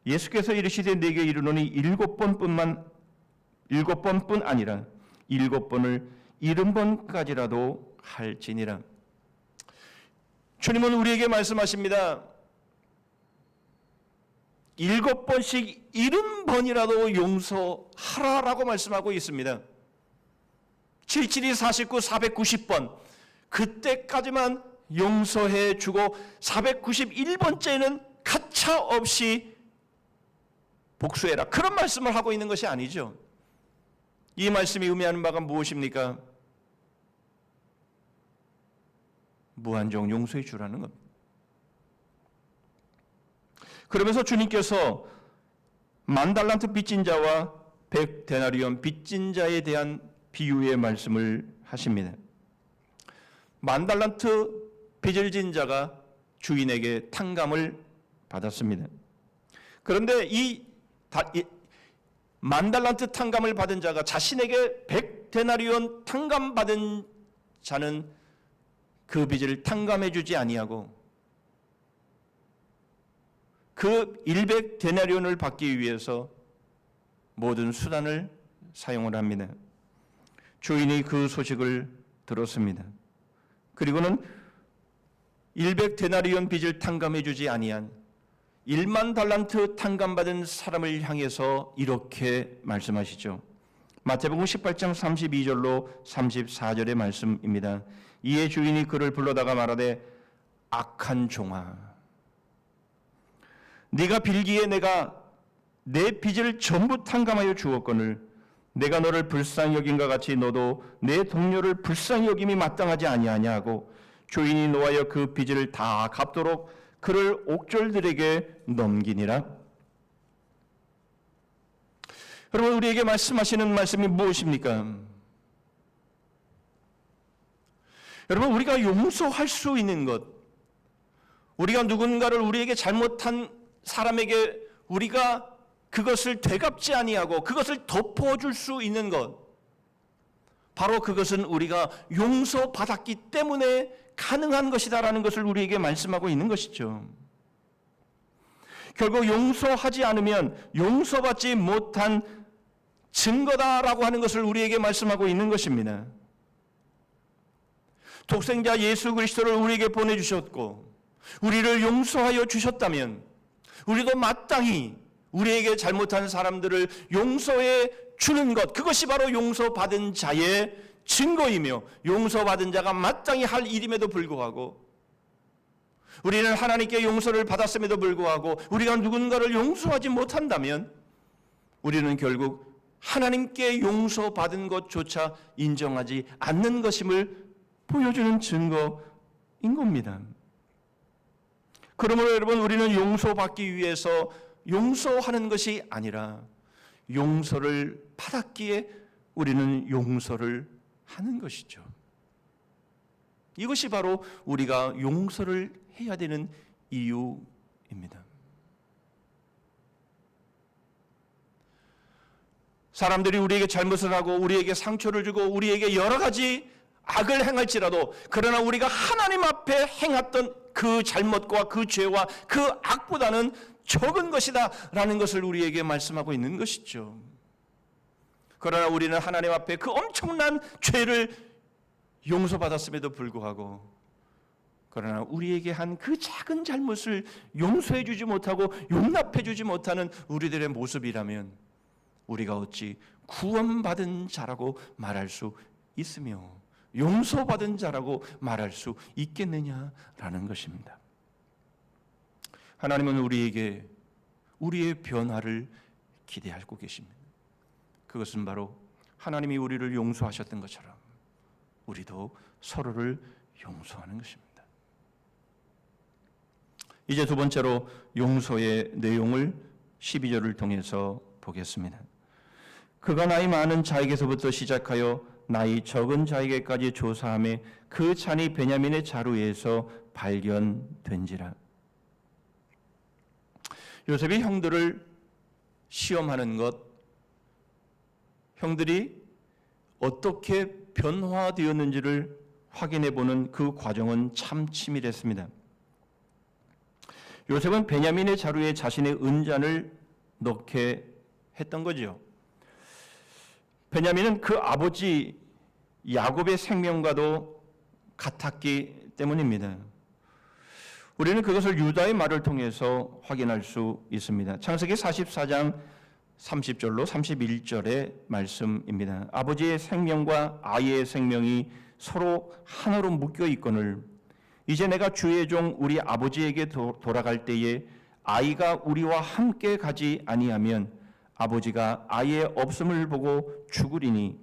예수께서 이르시되 내게 이르노니 7번뿐 아니라 7번을 70번까지라도 할지니라. 주님은 우리에게 말씀하십니다. 7번씩 70번이라도 용서하라라고 말씀하고 있습니다. 772 49 490번 그때까지만 용서해 주고 491번째는 가차 없이 복수해라, 그런 말씀을 하고 있는 것이 아니죠. 이 말씀이 의미하는 바가 무엇입니까? 무한정 용서해 주라는 겁니다. 그러면서 주님께서 10,000달란트 빚진 자와 100데나리온 빚진 자에 대한 비유의 말씀을 하십니다. 10,000달란트 빚을 진 자가 주인에게 탕감을 받았습니다. 그런데 이 10,000달란트 탕감을 받은 자가 자신에게 100데나리온 탕감받은 자는 그 빚을 탕감해 주지 아니하고 그 100데나리온을 받기 위해서 모든 수단을 사용을 합니다. 주인이 그 소식을 들었습니다. 그리고는 100데나리온 빚을 탕감해 주지 아니한 10,000달란트 탕감받은 사람을 향해서 이렇게 말씀하시죠. 마태복음 18장 32절로 34절의 말씀입니다. 이에 주인이 그를 불러다가 말하되 악한 종아, 네가 빌기에 내가 내 빚을 전부 탕감하여 주었거늘 내가 너를 불쌍히 여긴과 같이 너도 내 동료를 불쌍히 여김이 마땅하지 아니하냐 하고 주인이 노하여 그 빚을 다 갚도록 그를 옥졸들에게 넘기니라. 여러분, 우리에게 말씀하시는 말씀이 무엇입니까? 여러분, 우리가 용서할 수 있는 것, 우리가 누군가를 우리에게 잘못한 사람에게 우리가 그것을 되갚지 아니하고 그것을 덮어줄 수 있는 것, 바로 그것은 우리가 용서받았기 때문에 가능한 것이다라는 것을 우리에게 말씀하고 있는 것이죠. 결국 용서하지 않으면 용서받지 못한 증거다라고 하는 것을 우리에게 말씀하고 있는 것입니다. 독생자 예수 그리스도를 우리에게 보내주셨고 우리를 용서하여 주셨다면 우리도 마땅히 우리에게 잘못한 사람들을 용서해 주는 것, 그것이 바로 용서받은 자의 증거이며 용서받은 자가 마땅히 할 일임에도 불구하고 우리는 하나님께 용서를 받았음에도 불구하고 우리가 누군가를 용서하지 못한다면 우리는 결국 하나님께 용서받은 것조차 인정하지 않는 것임을 보여주는 증거인 겁니다. 그러므로 여러분, 우리는 용서받기 위해서 용서하는 것이 아니라 용서를 받았기에 우리는 용서를 하는 것이죠. 이것이 바로 우리가 용서를 해야 되는 이유입니다. 사람들이 우리에게 잘못을 하고 우리에게 상처를 주고 우리에게 여러 가지 악을 행할지라도 그러나 우리가 하나님 앞에 행했던 그 잘못과 그 죄와 그 악보다는 적은 것이다 라는 것을 우리에게 말씀하고 있는 것이죠. 그러나 우리는 하나님 앞에 그 엄청난 죄를 용서받았음에도 불구하고 그러나 우리에게 한 그 작은 잘못을 용서해 주지 못하고 용납해 주지 못하는 우리들의 모습이라면 우리가 어찌 구원받은 자라고 말할 수 있으며 용서받은 자라고 말할 수 있겠느냐라는 것입니다. 하나님은 우리에게 우리의 변화를 기대하고 계십니다. 그것은 바로 하나님이 우리를 용서하셨던 것처럼 우리도 서로를 용서하는 것입니다. 이제 두 번째로 용서의 내용을 12절을 통해서 보겠습니다. 그가 나이 많은 자에게서부터 시작하여 나이 적은 자에게까지 조사하며 그 잔이 베냐민의 자루에서 발견된지라. 요셉이 형들을 시험하는 것, 형들이 어떻게 변화되었는지를 확인해 보는 그 과정은 참 치밀했습니다. 요셉은 베냐민의 자루에 자신의 은잔을 넣게 했던 거죠. 베냐민은 그 아버지 야곱의 생명과도 같았기 때문입니다. 우리는 그것을 유다의 말을 통해서 확인할 수 있습니다. 창세기 44장 30절로 31절의 말씀입니다. 아버지의 생명과 아이의 생명이 서로 하나로 묶여 있거늘 이제 내가 주의 종 우리 아버지에게 돌아갈 때에 아이가 우리와 함께 가지 아니하면 아버지가 아이의 없음을 보고 죽으리니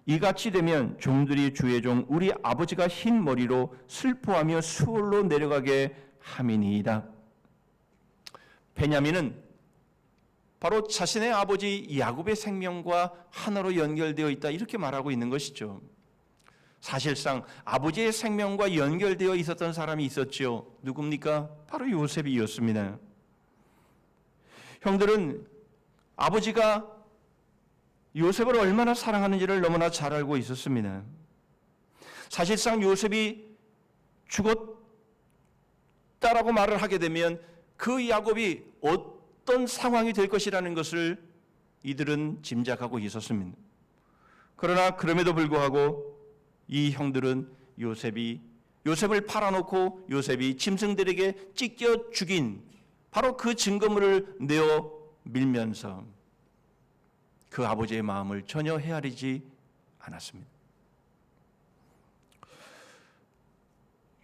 이같이 되면 종들이 주의 종 우리 아버지가 흰 머리로 슬퍼하며 수월로 내려가게 함이니이다. 베냐민은 바로 자신의 아버지 야곱의 생명과 하나로 연결되어 있다 이렇게 말하고 있는 것이죠. 사실상 아버지의 생명과 연결되어 있었던 사람이 있었죠. 누굽니까? 바로 요셉이었습니다. 형들은 아버지가 요셉을 얼마나 사랑하는지를 너무나 잘 알고 있었습니다. 사실상 요셉이 죽었다라고 말을 하게 되면 그 야곱이 어떤 상황이 될 것이라는 것을 이들은 짐작하고 있었습니다. 그러나 그럼에도 불구하고 이 형들은 요셉을 팔아놓고 요셉이 짐승들에게 찢겨 죽인 바로 그 증거물을 내어 밀면서 그 아버지의 마음을 전혀 헤아리지 않았습니다.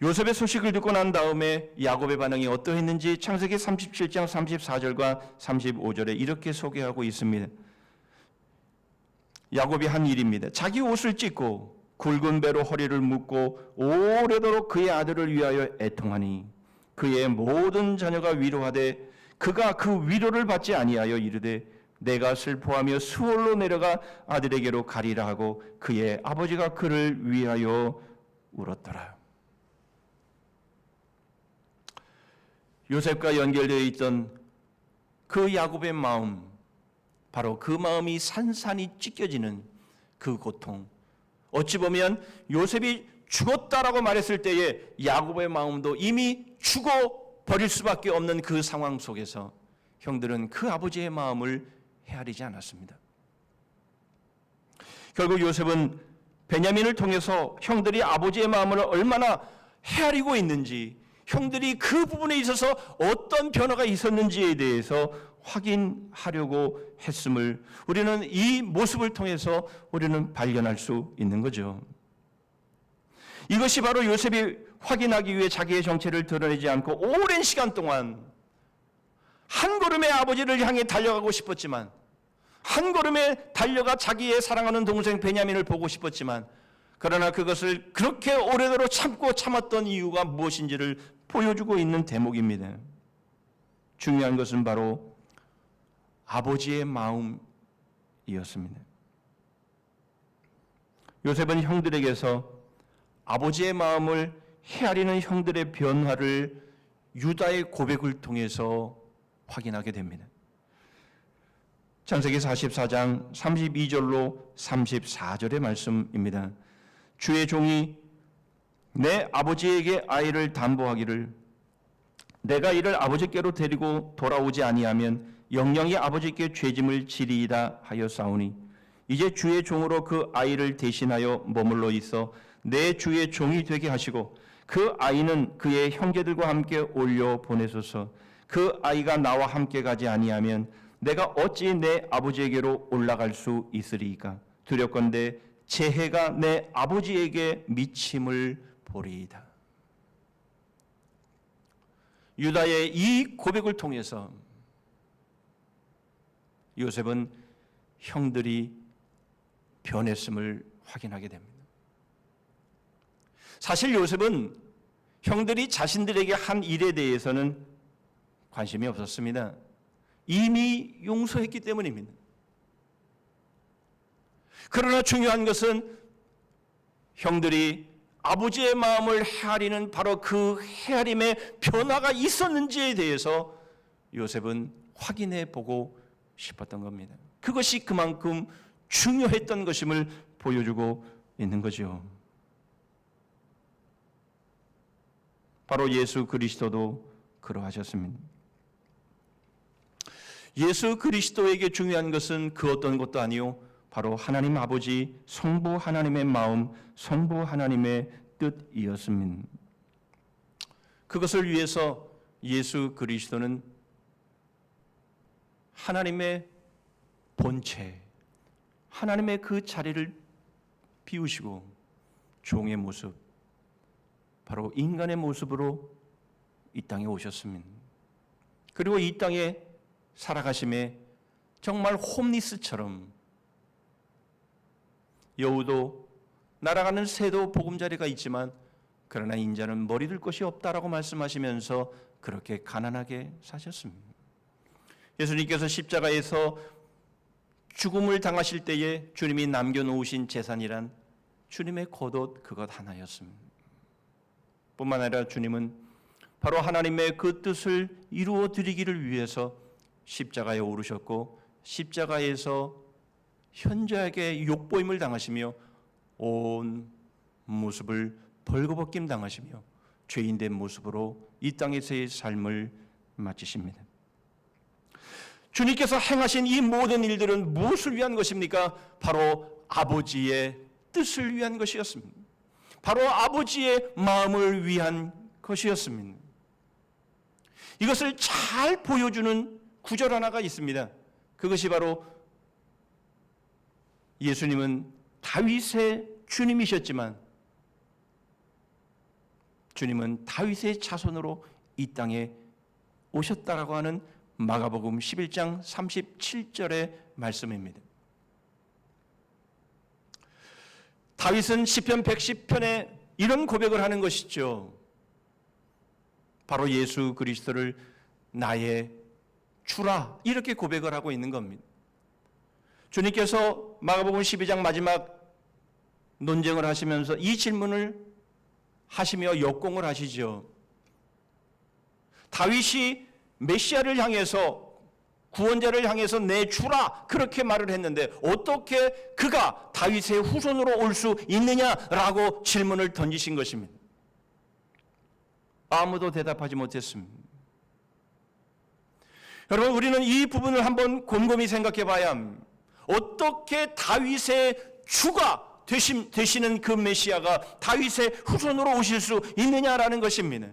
요셉의 소식을 듣고 난 다음에 야곱의 반응이 어떠했는지 창세기 37장 34절과 35절에 이렇게 소개하고 있습니다. 야곱이 한 일입니다. 자기 옷을 찢고 굵은 배로 허리를 묶고 오래도록 그의 아들을 위하여 애통하니 그의 모든 자녀가 위로하되 그가 그 위로를 받지 아니하여 이르되 내가 슬퍼하며 수월로 내려가 아들에게로 가리라 하고 그의 아버지가 그를 위하여 울었더라. 요셉과 연결되어 있던 그 야곱의 마음, 바로 그 마음이 산산이 찢겨지는 그 고통, 어찌 보면 요셉이 죽었다라고 말했을 때에 야곱의 마음도 이미 죽어버릴 수밖에 없는 그 상황 속에서 형들은 그 아버지의 마음을 헤아리지 않았습니다. 결국 요셉은 베냐민을 통해서 형들이 아버지의 마음을 얼마나 헤아리고 있는지, 형들이 그 부분에 있어서 어떤 변화가 있었는지에 대해서 확인하려고 했음을 우리는 이 모습을 통해서 우리는 발견할 수 있는 거죠. 이것이 바로 요셉이 확인하기 위해 자기의 정체를 드러내지 않고 오랜 시간 동안 한 걸음에 아버지를 향해 달려가고 싶었지만, 한 걸음에 달려가 자기의 사랑하는 동생 베냐민을 보고 싶었지만, 그러나 그것을 그렇게 오래도록 참고 참았던 이유가 무엇인지를 보여주고 있는 대목입니다. 중요한 것은 바로 아버지의 마음이었습니다. 요셉은 형들에게서 아버지의 마음을 헤아리는 형들의 변화를 유다의 고백을 통해서 확인하게 됩니다. 창세기 44장 32절로 34절의 말씀입니다. 주의 종이 내 아버지에게 아이를 담보하기를 내가 이를 아버지께로 데리고 돌아오지 아니하면 영영이 아버지께 죄짐을 지리이다 하였사오니 이제 주의 종으로 그 아이를 대신하여 머물러 있어 내 주의 종이 되게 하시고 그 아이는 그의 형제들과 함께 올려 보내소서. 그 아이가 나와 함께 가지 아니하면 내가 어찌 내 아버지에게로 올라갈 수 있으리이까? 두렵건대 제 해가 내 아버지에게 미침을 보리이다. 유다의 이 고백을 통해서 요셉은 형들이 변했음을 확인하게 됩니다. 사실 요셉은 형들이 자신들에게 한 일에 대해서는 관심이 없었습니다. 이미 용서했기 때문입니다. 그러나 중요한 것은 형들이 아버지의 마음을 헤아리는 바로 그 헤아림의 변화가 있었는지에 대해서 요셉은 확인해 보고 싶었던 겁니다. 그것이 그만큼 중요했던 것임을 보여주고 있는 거죠. 바로 예수 그리스도도 그러하셨습니다. 예수 그리스도에게 중요한 것은 그 어떤 것도 아니요 바로 하나님 아버지 성부 하나님의 마음, 성부 하나님의 뜻이었습니다. 그것을 위해서 예수 그리스도는 하나님의 본체, 하나님의 그 자리를 비우시고 종의 모습, 바로 인간의 모습으로 이 땅에 오셨습니다. 그리고 이 땅에 살아가심에 정말 홈리스처럼 여우도 날아가는 새도 보금자리가 있지만 그러나 인자는 머리 둘 것이 없다라고 말씀하시면서 그렇게 가난하게 사셨습니다. 예수님께서 십자가에서 죽음을 당하실 때에 주님이 남겨놓으신 재산이란 주님의 겉옷 그것 하나였습니다. 뿐만 아니라 주님은 바로 하나님의 그 뜻을 이루어 드리기를 위해서 십자가에 오르셨고 십자가에서 현저하게 욕보임을 당하시며 온 모습을 벌거벗김 당하시며 죄인된 모습으로 이 땅에서의 삶을 마치십니다. 주님께서 행하신 이 모든 일들은 무엇을 위한 것입니까? 바로 아버지의 뜻을 위한 것이었습니다. 바로 아버지의 마음을 위한 것이었습니다. 이것을 잘 보여주는 구절 하나가 있습니다. 그것이 바로 예수님은 다윗의 주님이셨지만 주님은 다윗의 자손으로 이 땅에 오셨다라고 하는 마가복음 11장 37절의 말씀입니다. 다윗은 시편 110편에 이런 고백을 하는 것이죠. 바로 예수 그리스도를 나의 주라 이렇게 고백을 하고 있는 겁니다. 주님께서 마가복음 12장 마지막 논쟁을 하시면서 이 질문을 하시며 역공을 하시죠. 다윗이 메시아를 향해서 구원자를 향해서 내 주라 그렇게 말을 했는데 어떻게 그가 다윗의 후손으로 올 수 있느냐라고 질문을 던지신 것입니다. 아무도 대답하지 못했습니다. 여러분 우리는 이 부분을 한번 곰곰이 생각해 봐야 합니다. 어떻게 다윗의 주가 되시는 그 메시아가 다윗의 후손으로 오실 수 있느냐라는 것입니다.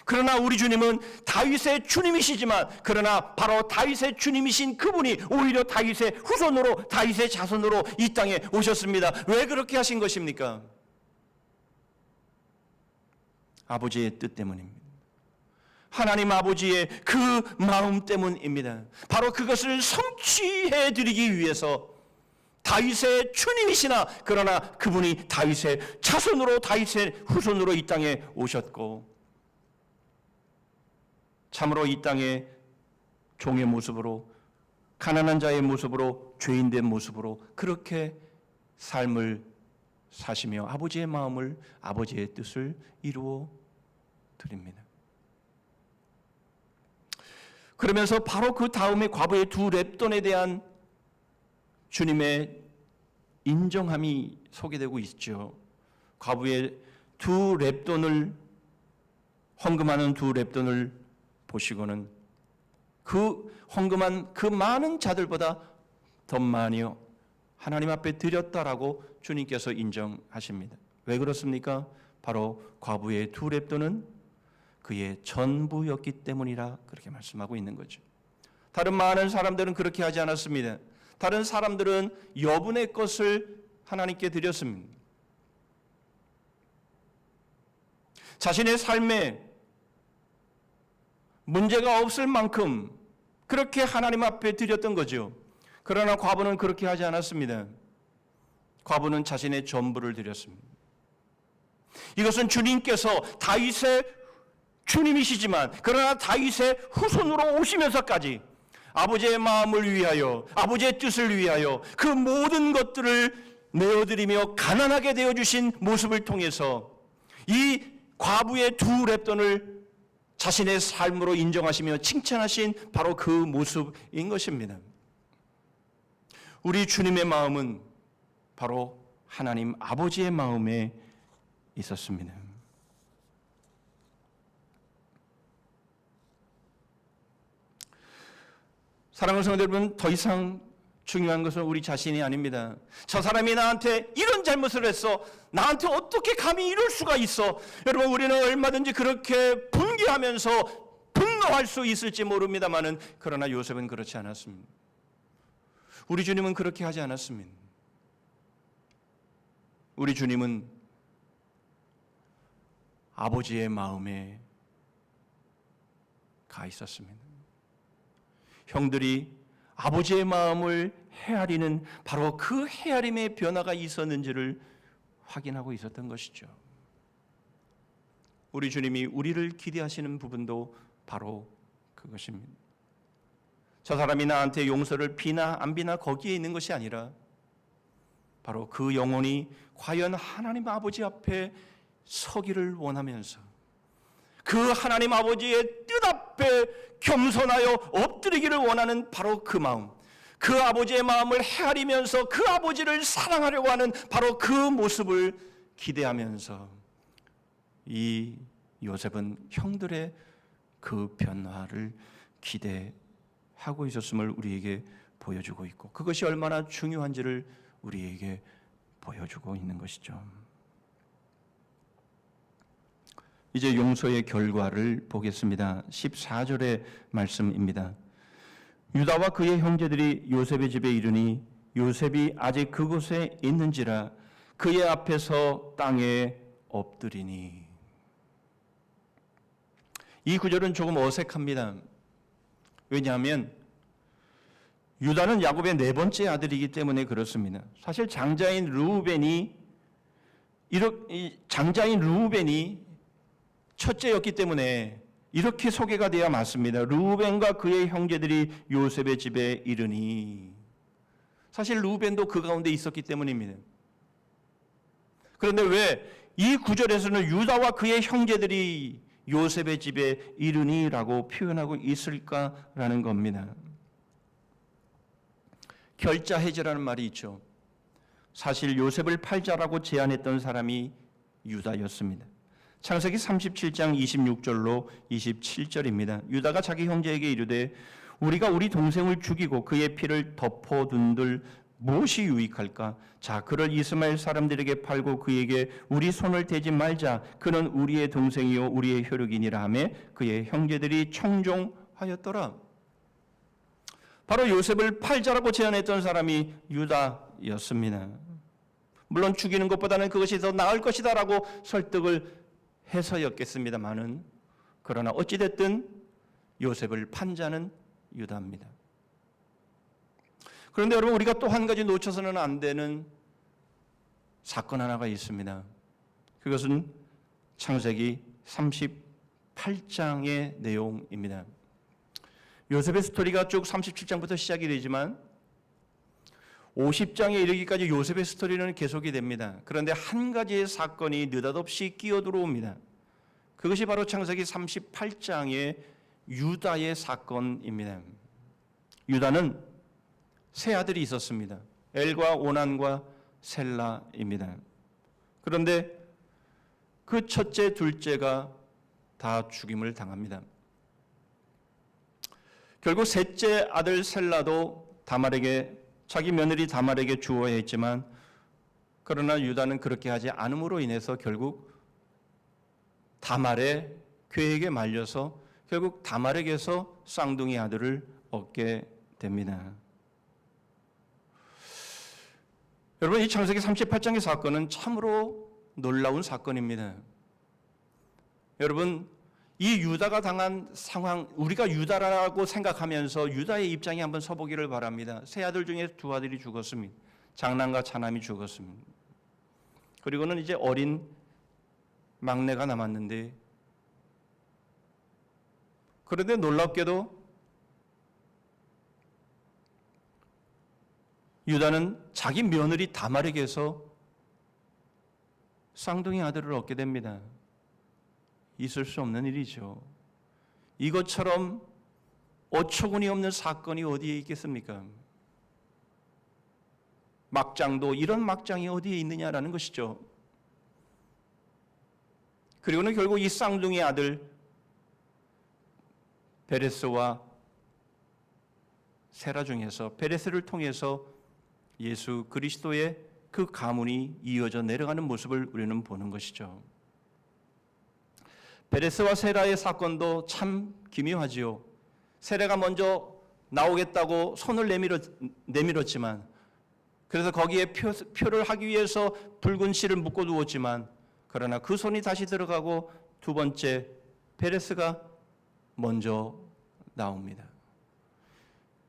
그러나 우리 주님은 다윗의 주님이시지만 그러나 바로 다윗의 주님이신 그분이 오히려 다윗의 후손으로 다윗의 자손으로 이 땅에 오셨습니다. 왜 그렇게 하신 것입니까? 아버지의 뜻 때문입니다. 하나님 아버지의 그 마음 때문입니다. 바로 그것을 성취해 드리기 위해서 다윗의 주님이시나 그러나 그분이 다윗의 자손으로 다윗의 후손으로 이 땅에 오셨고 참으로 이 땅에 종의 모습으로 가난한 자의 모습으로 죄인된 모습으로 그렇게 삶을 사시며 아버지의 마음을 아버지의 뜻을 이루어 드립니다. 그러면서 바로 그 다음에 과부의 두 렙돈에 대한 주님의 인정함이 소개되고 있죠. 과부의 두 렙돈을 헌금하는 두 렙돈을 보시고는 그 헌금한 그 많은 자들보다 더 많이요 하나님 앞에 드렸다라고 주님께서 인정하십니다. 왜 그렇습니까? 바로 과부의 두 렙돈은 그의 전부였기 때문이라 그렇게 말씀하고 있는 거죠. 다른 많은 사람들은 그렇게 하지 않았습니다. 다른 사람들은 여분의 것을 하나님께 드렸습니다. 자신의 삶에 문제가 없을 만큼 그렇게 하나님 앞에 드렸던 거죠. 그러나 과부는 그렇게 하지 않았습니다. 과부는 자신의 전부를 드렸습니다. 이것은 주님께서 다윗의 주님이시지만 그러나 다윗의 후손으로 오시면서까지 아버지의 마음을 위하여 아버지의 뜻을 위하여 그 모든 것들을 내어드리며 가난하게 되어주신 모습을 통해서 이 과부의 두 렙돈을 자신의 삶으로 인정하시며 칭찬하신 바로 그 모습인 것입니다. 우리 주님의 마음은 바로 하나님 아버지의 마음에 있었습니다. 사랑하는 성도 여러분, 더 이상 중요한 것은 우리 자신이 아닙니다. 저 사람이 나한테 이런 잘못을 했어. 나한테 어떻게 감히 이럴 수가 있어. 여러분, 우리는 얼마든지 그렇게 분개하면서 분노할 수 있을지 모릅니다만은 그러나 요셉은 그렇지 않았습니다. 우리 주님은 그렇게 하지 않았습니다. 우리 주님은 아버지의 마음에 가 있었습니다. 형들이 아버지의 마음을 헤아리는 바로 그 헤아림의 변화가 있었는지를 확인하고 있었던 것이죠. 우리 주님이 우리를 기대하시는 부분도 바로 그것입니다. 저 사람이 나한테 용서를 비나 안 비나 거기에 있는 것이 아니라 바로 그 영혼이 과연 하나님 아버지 앞에 서기를 원하면서 그 하나님 아버지의 뜻 앞에 겸손하여 엎드리기를 원하는 바로 그 마음, 그 아버지의 마음을 헤아리면서 그 아버지를 사랑하려고 하는 바로 그 모습을 기대하면서 이 요셉은 형들의 그 변화를 기대하고 있었음을 우리에게 보여주고 있고, 그것이 얼마나 중요한지를 우리에게 보여주고 있는 것이죠. 이제 용서의 결과를 보겠습니다. 14절의 말씀입니다. 유다와 그의 형제들이 요셉의 집에 이르니 요셉이 아직 그곳에 있는지라 그의 앞에서 땅에 엎드리니. 이 구절은 조금 어색합니다. 왜냐하면 유다는 야곱의 네 번째 아들이기 때문에 그렇습니다. 사실 장자인 르우벤이 첫째였기 때문에 이렇게 소개가 돼야 맞습니다. 르우벤과 그의 형제들이 요셉의 집에 이르니. 사실 르우벤도 그 가운데 있었기 때문입니다. 그런데 왜 이 구절에서는 유다와 그의 형제들이 요셉의 집에 이르니라고 표현하고 있을까라는 겁니다. 결자해제라는 말이 있죠. 사실 요셉을 팔자라고 제안했던 사람이 유다였습니다. 창세기 37장 26절로 27절입니다. 유다가 자기 형제에게 이르되 우리가 우리 동생을 죽이고 그의 피를 덮어둔들 무엇이 유익할까? 자, 그를 이스마엘 사람들에게 팔고 그에게 우리 손을 대지 말자. 그는 우리의 동생이요 우리의 혈육이니라 하며 그의 형제들이 청종하였더라. 바로 요셉을 팔자라고 제안했던 사람이 유다였습니다. 물론 죽이는 것보다는 그것이 더 나을 것이다라고 설득을 해서였겠습니다마는, 그러나 어찌됐든 요셉을 판 자는 유다입니다. 그런데 여러분, 우리가 또 한 가지 놓쳐서는 안 되는 사건 하나가 있습니다. 그것은 창세기 38장의 내용입니다. 요셉의 스토리가 쭉 37장부터 시작이 되지만 50장에 이르기까지 요셉의 스토리는 계속이 됩니다. 그런데 한 가지의 사건이 느닷없이 끼어들어옵니다. 그것이 바로 창세기 38장의 유다의 사건입니다. 유다는 세 아들이 있었습니다. 엘과 오난과 셀라입니다. 그런데 그 첫째, 둘째가 다 죽임을 당합니다. 결국 셋째 아들 셀라도 자기 며느리 다말에게 주어야 했지만, 그러나 유다는 그렇게 하지 않음으로 인해서 결국 다말의 괴에게 말려서 결국 다말에게서 쌍둥이 아들을 얻게 됩니다. 여러분, 이 창세기 38장의 사건은 참으로 놀라운 사건입니다. 여러분, 이 유다가 당한 상황, 우리가 유다라고 생각하면서 유다의 입장에 한번 서보기를 바랍니다. 세 아들 중에 두 아들이 죽었습니다. 장남과 차남이 죽었습니다. 그리고는 이제 어린 막내가 남았는데, 그런데 놀랍게도 유다는 자기 며느리 다말에게서 쌍둥이 아들을 얻게 됩니다. 있을 수 없는 일이죠. 이것처럼 어처구니 없는 사건이 어디에 있겠습니까? 막장도 이런 막장이 어디에 있느냐라는 것이죠. 그리고는 결국 이 쌍둥이 아들 베레스와 세라 중에서 베레스를 통해서 예수 그리스도의 그 가문이 이어져 내려가는 모습을 우리는 보는 것이죠. 베레스와 세라의 사건도 참 기묘하지요. 세라가 먼저 나오겠다고 손을 내밀었지만, 그래서 거기에 표를 하기 위해서 붉은 실을 묶어 두었지만, 그러나 그 손이 다시 들어가고 두 번째 베레스가 먼저 나옵니다.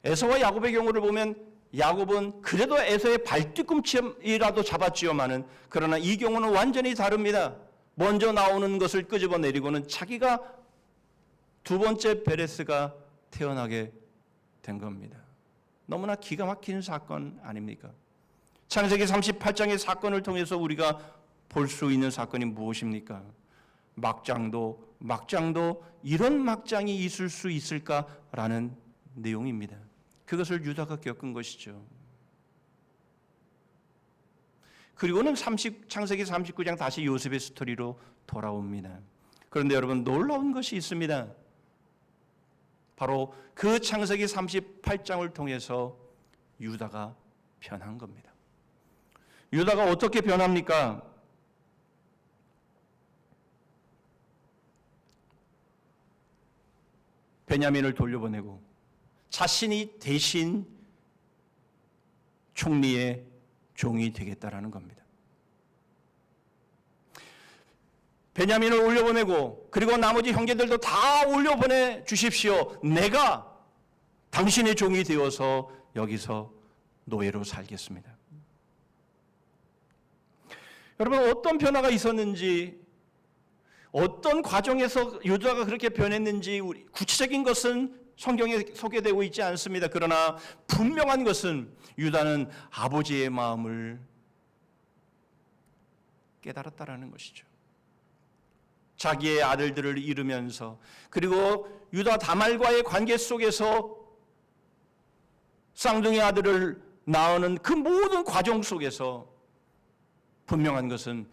에서와 야곱의 경우를 보면 야곱은 그래도 에서의 발뒤꿈치라도 잡았지요만은, 그러나 이 경우는 완전히 다릅니다. 먼저 나오는 것을 끄집어내리고는 자기가 두 번째 베레스가 태어나게 된 겁니다. 너무나 기가 막힌 사건 아닙니까? 창세기 38장의 사건을 통해서 우리가 볼 수 있는 사건이 무엇입니까? 막장도 이런 막장이 있을 수 있을까라는 내용입니다. 그것을 유다가 겪은 것이죠. 그리고는 창세기 39장 다시 요셉의 스토리로 돌아옵니다. 그런데 여러분, 놀라운 것이 있습니다. 바로 그 창세기 38장을 통해서 유다가 변한 겁니다. 유다가 어떻게 변합니까? 베냐민을 돌려보내고 자신이 대신 총리의 종이 되겠다라는 겁니다. 베냐민을 올려보내고, 그리고 나머지 형제들도 다 올려보내 주십시오. 내가 당신의 종이 되어서 여기서 노예로 살겠습니다. 여러분, 어떤 변화가 있었는지, 어떤 과정에서 유다가 그렇게 변했는지 구체적인 것은 성경에 소개되고 있지 않습니다. 그러나 분명한 것은 유다는 아버지의 마음을 깨달았다라는 것이죠. 자기의 아들들을 잃으면서, 그리고 유다 다말과의 관계 속에서 쌍둥이 아들을 낳는 그 모든 과정 속에서 분명한 것은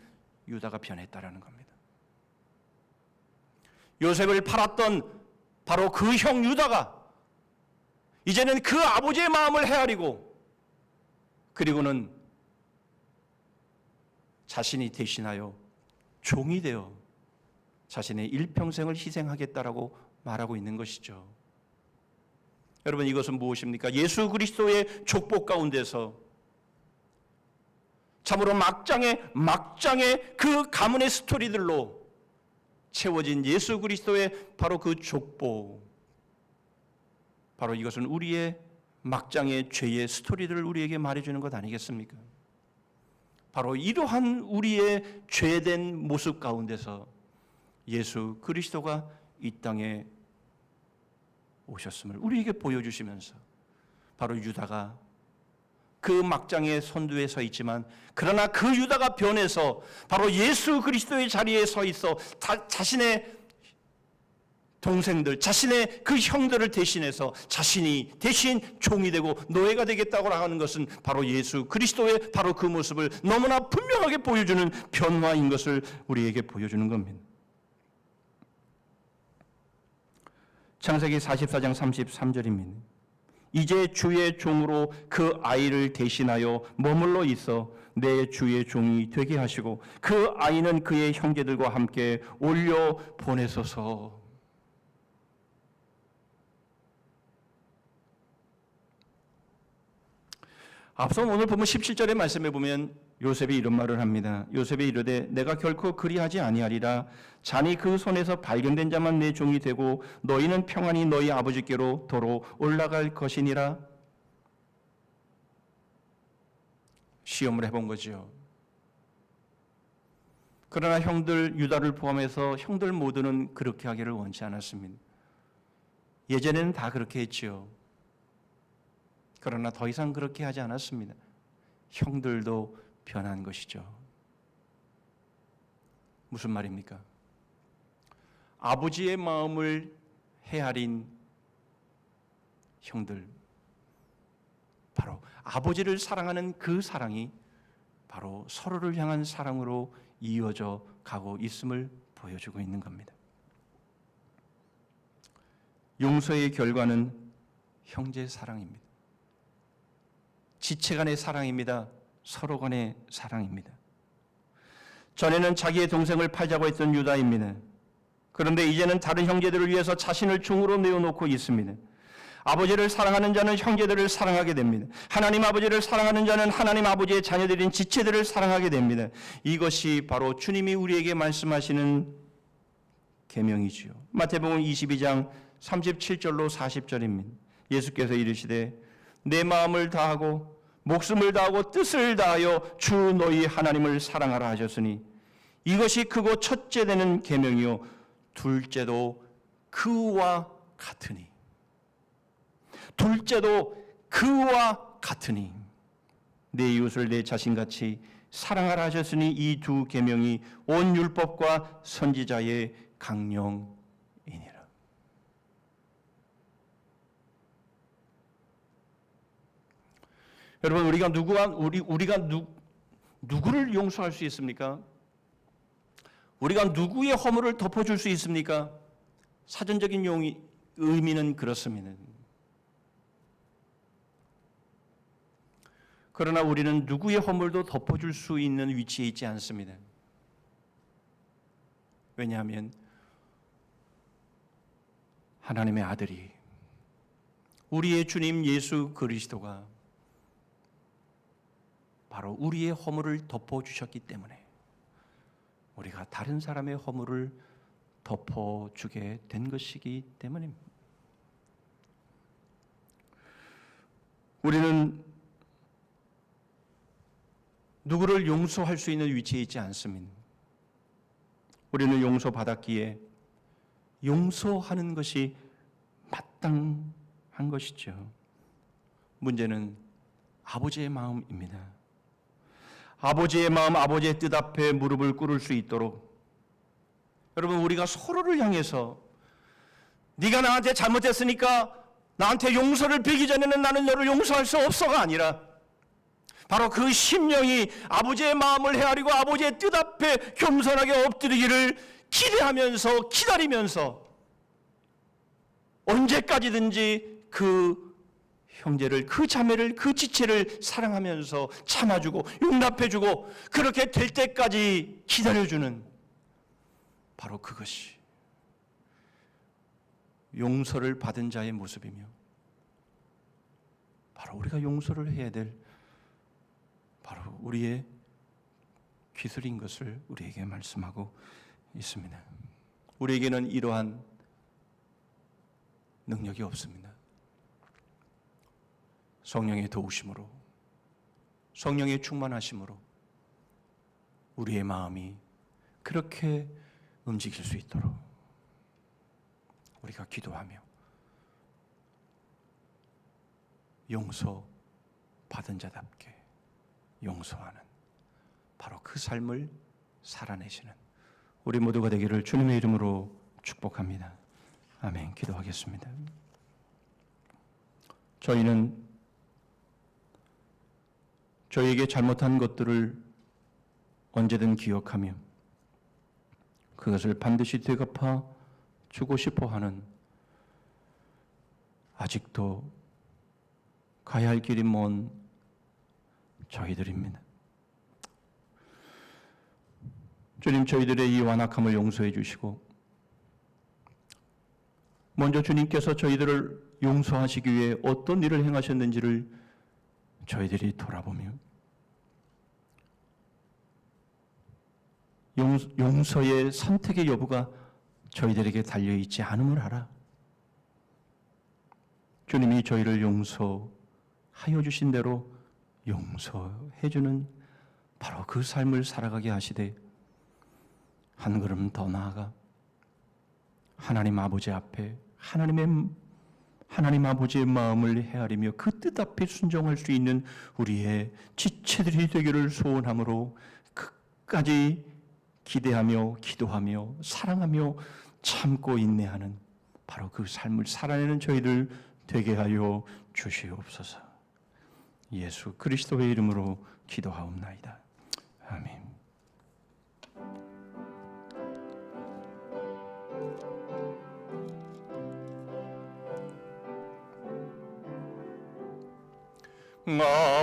유다가 변했다라는 겁니다. 요셉을 팔았던 바로 그 형 유다가 이제는 그 아버지의 마음을 헤아리고, 그리고는 자신이 대신하여 종이 되어 자신의 일평생을 희생하겠다라고 말하고 있는 것이죠. 여러분, 이것은 무엇입니까? 예수 그리스도의 족보 가운데서 참으로 막장의 그 가문의 스토리들로 채워진 예수 그리스도의 바로 그 족보, 바로 이것은 우리의 막장의 죄의 스토리들을 우리에게 말해주는 것 아니겠습니까? 바로 이러한 우리의 죄된 모습 가운데서 예수 그리스도가 이 땅에 오셨음을 우리에게 보여주시면서, 바로 유다가 그 막장의 선두에 서 있지만, 그러나 그 유다가 변해서 바로 예수 그리스도의 자리에 서 있어 자신의 동생들, 자신의 그 형들을 대신해서 자신이 대신 종이 되고 노예가 되겠다고 하는 것은 바로 예수 그리스도의 바로 그 모습을 너무나 분명하게 보여주는 변화인 것을 우리에게 보여주는 겁니다. 창세기 44장 33절입니다. 이제 주의 종으로 그 아이를 대신하여 머물러 있어 내 주의 종이 되게 하시고 그 아이는 그의 형제들과 함께 올려 보내소서. 앞서 오늘 보면 17절의 말씀에 보면 요셉이 이런 말을 합니다. 요셉이 이르되 내가 결코 그리하지 아니하리라. 잔이 그 손에서 발견된 자만 내 종이 되고 너희는 평안히 너희 아버지께로 도로 올라갈 것이니라. 시험을 해본 거죠. 그러나 형들 유다를 포함해서 형들 모두는 그렇게 하기를 원치 않았습니다. 예전에는 다 그렇게 했지요. 그러나 더 이상 그렇게 하지 않았습니다. 형들도 변한 것이죠. 무슨 말입니까? 아버지의 마음을 헤아린 형들, 바로 아버지를 사랑하는 그 사랑이 바로 서로를 향한 사랑으로 이어져 가고 있음을 보여주고 있는 겁니다. 용서의 결과는 형제 사랑입니다. 지체 간의 사랑입니다. 서로 간의 사랑입니다. 전에는 자기의 동생을 팔자고 했던 유다입니다. 그런데 이제는 다른 형제들을 위해서 자신을 종으로 내어놓고 있습니다. 아버지를 사랑하는 자는 형제들을 사랑하게 됩니다. 하나님 아버지를 사랑하는 자는 하나님 아버지의 자녀들인 지체들을 사랑하게 됩니다. 이것이 바로 주님이 우리에게 말씀하시는 계명이지요. 마태복음 22장 37절로 40절입니다. 예수께서 이르시되 내 마음을 다하고 목숨을 다하고 뜻을 다하여 주 너희 하나님을 사랑하라 하셨으니 이것이 크고 첫째 되는 계명이요 둘째도 그와 같으니 내 이웃을 내 자신같이 사랑하라 하셨으니 이 두 계명이 온 율법과 선지자의 강령이니라. 여러분, 우리가 누구를 용서할 수 있습니까? 우리가 누구의 허물을 덮어줄 수 있습니까? 사전적인 의미는 그렇습니다. 그러나 우리는 누구의 허물도 덮어줄 수 있는 위치에 있지 않습니다. 왜냐하면 하나님의 아들이 우리의 주님 예수 그리스도가 바로 우리의 허물을 덮어주셨기 때문에 우리가 다른 사람의 허물을 덮어주게 된 것이기 때문입니다. 우리는 누구를 용서할 수 있는 위치에 있지 않습니다. 우리는 용서받았기에 용서하는 것이 마땅한 것이죠. 문제는 아버지의 마음입니다. 아버지의 마음, 아버지의 뜻 앞에 무릎을 꿇을 수 있도록 여러분, 우리가 서로를 향해서 네가 나한테 잘못했으니까 나한테 용서를 빌기 전에는 나는 너를 용서할 수 없어가 아니라 바로 그 심령이 아버지의 마음을 헤아리고 아버지의 뜻 앞에 겸손하게 엎드리기를 기대하면서 기다리면서 언제까지든지 그 형제를, 그 자매를, 그 지체를 사랑하면서 참아주고 용납해주고 그렇게 될 때까지 기다려주는 바로 그것이 용서를 받은 자의 모습이며 바로 우리가 용서를 해야 될 바로 우리의 기술인 것을 우리에게 말씀하고 있습니다. 우리에게는 이러한 능력이 없습니다. 성령의 도우심으로, 성령의 충만하심으로 우리의 마음이 그렇게 움직일 수 있도록 우리가 기도하며 용서받은 자답게 용서하는 바로 그 삶을 살아내시는 우리 모두가 되기를 주님의 이름으로 축복합니다. 아멘. 기도하겠습니다. 저희는 저희에게 잘못한 것들을 언제든 기억하며 그것을 반드시 되갚아 주고 싶어하는 아직도 가야 할 길이 먼 저희들입니다. 주님, 저희들의 이 완악함을 용서해 주시고 먼저 주님께서 저희들을 용서하시기 위해 어떤 일을 행하셨는지를 저희들이 돌아보며 용서의 선택의 여부가 저희들에게 달려있지 않음을 알아. 주님이 저희를 용서하여 주신 대로 용서해 주는 바로 그 삶을 살아가게 하시되, 한 걸음 더 나아가 하나님 아버지 앞에 하나님 아버지의 마음을 헤아리며 그 뜻 앞에 순종할 수 있는 우리의 지체들이 되기를 소원함으로 끝까지 기대하며 기도하며 사랑하며 참고 인내하는 바로 그 삶을 살아내는 저희들 되게 하여 주시옵소서. 예수 그리스도의 이름으로 기도하옵나이다. 아멘.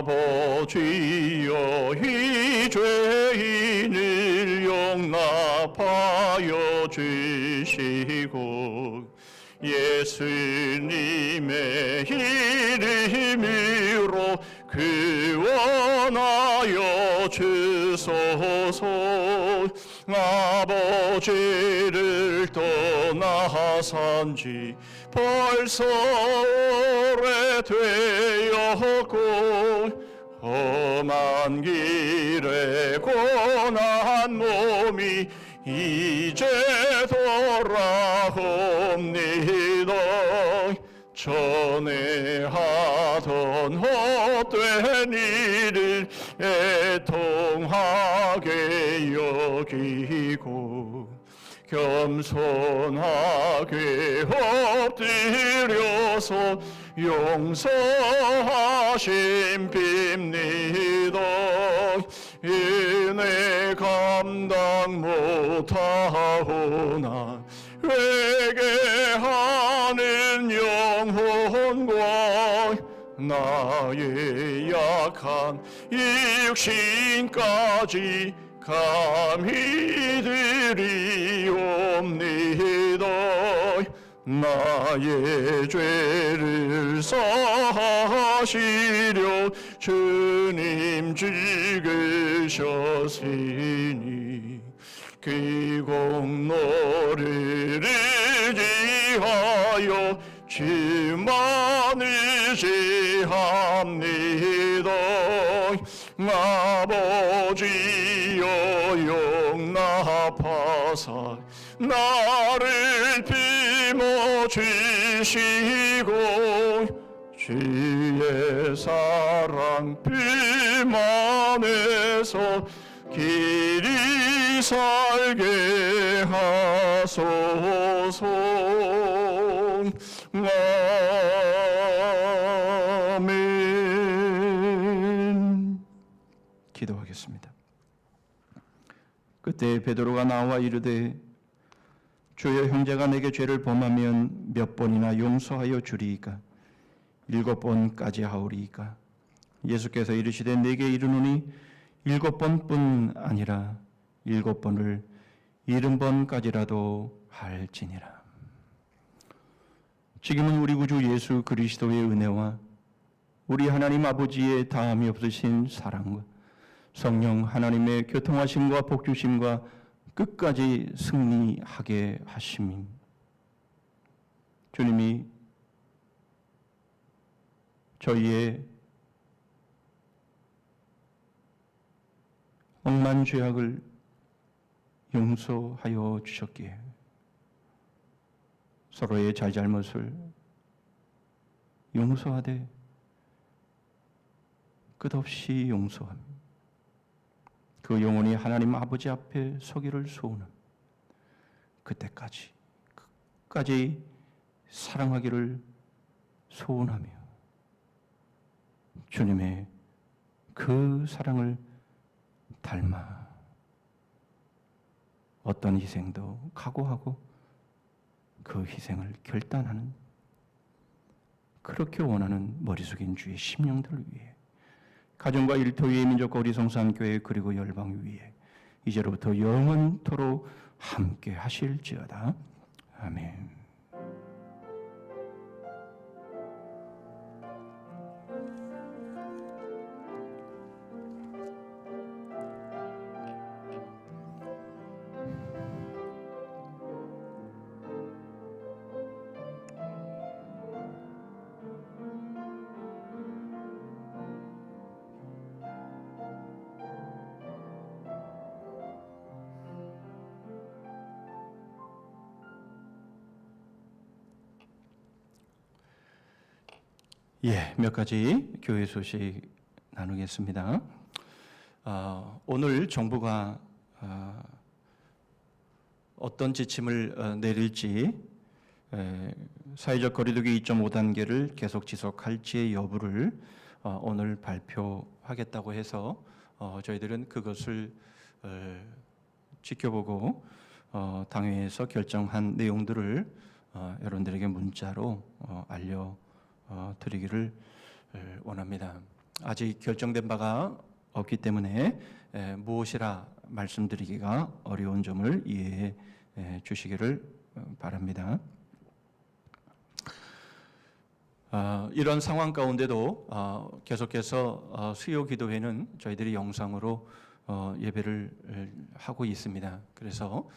아버지여, 이 죄인을 용납하여 주시고 예수님의 이름으로 구원하여 주소서. 아버지를 떠나산지 벌써 오래되었고 험한 길에 고난 몸이 이제 돌아옵니다. 전에 하던 헛된 일을 애통하게 여기고 겸손하게 엎드려서 용서하심 빕니다. 은혜 감당 못하오나 회개하는 영혼과 나의 약한 육신까지 감히 드리옵니다. 나의 죄를 사하시려 주님 죽으셨으니 그 공로를 의지하여 주만 의지합니다. 아버지여, 용납하사 나를 품어주시고 주의 사랑 품 안에서 길이 살게 하소서. 아멘. 기도하겠습니다. 그때 베드로가 나와 이르되 주여, 형제가 내게 죄를 범하면 몇 번이나 용서하여 주리이까? 7번까지 하오리이까? 예수께서 이르시되 내게 이르노니 7번뿐 아니라 7번을 70번까지라도 할지니라. 지금은 우리 구주 예수 그리스도의 은혜와 우리 하나님 아버지의 다함이 없으신 사랑과 성령 하나님의 교통하심과 복주심과 끝까지 승리하게 하심임. 주님이 저희의 억만 죄악을 용서하여 주셨기에 서로의 잘잘못을 용서하되 끝없이 용서하며 그 영혼이 하나님 아버지 앞에 서기를 소원함. 그때까지 끝까지 사랑하기를 소원하며 주님의 그 사랑을 닮아 어떤 희생도 각오하고 그 희생을 결단하는, 그렇게 원하는 머리 숙인 주의 심령들을 위해, 가정과 일터 위에, 민족과 우리 성산교회 그리고 열방 위에 이제로부터 영원토록 함께 하실지어다. 아멘. 예, 몇 가지 교회 소식 나누겠습니다. 오늘 정부가 어떤 지침을 내릴지, 사회적 거리두기 2.5단계를 계속 지속할지의 여부를 오늘 발표하겠다고 해서 저희들은 그것을 지켜보고 당회에서 결정한 내용들을 여러분들에게 문자로 드리기를 원합니다. 아직 결정된 바가 없기 때문에 무엇이라 말씀드리기가 어려운 점을 이해해 주시기를 바랍니다. 이런 상황 가운데도 계속해서 수요 기도회는 저희들이 영상으로 예배를 하고 있습니다. 그래서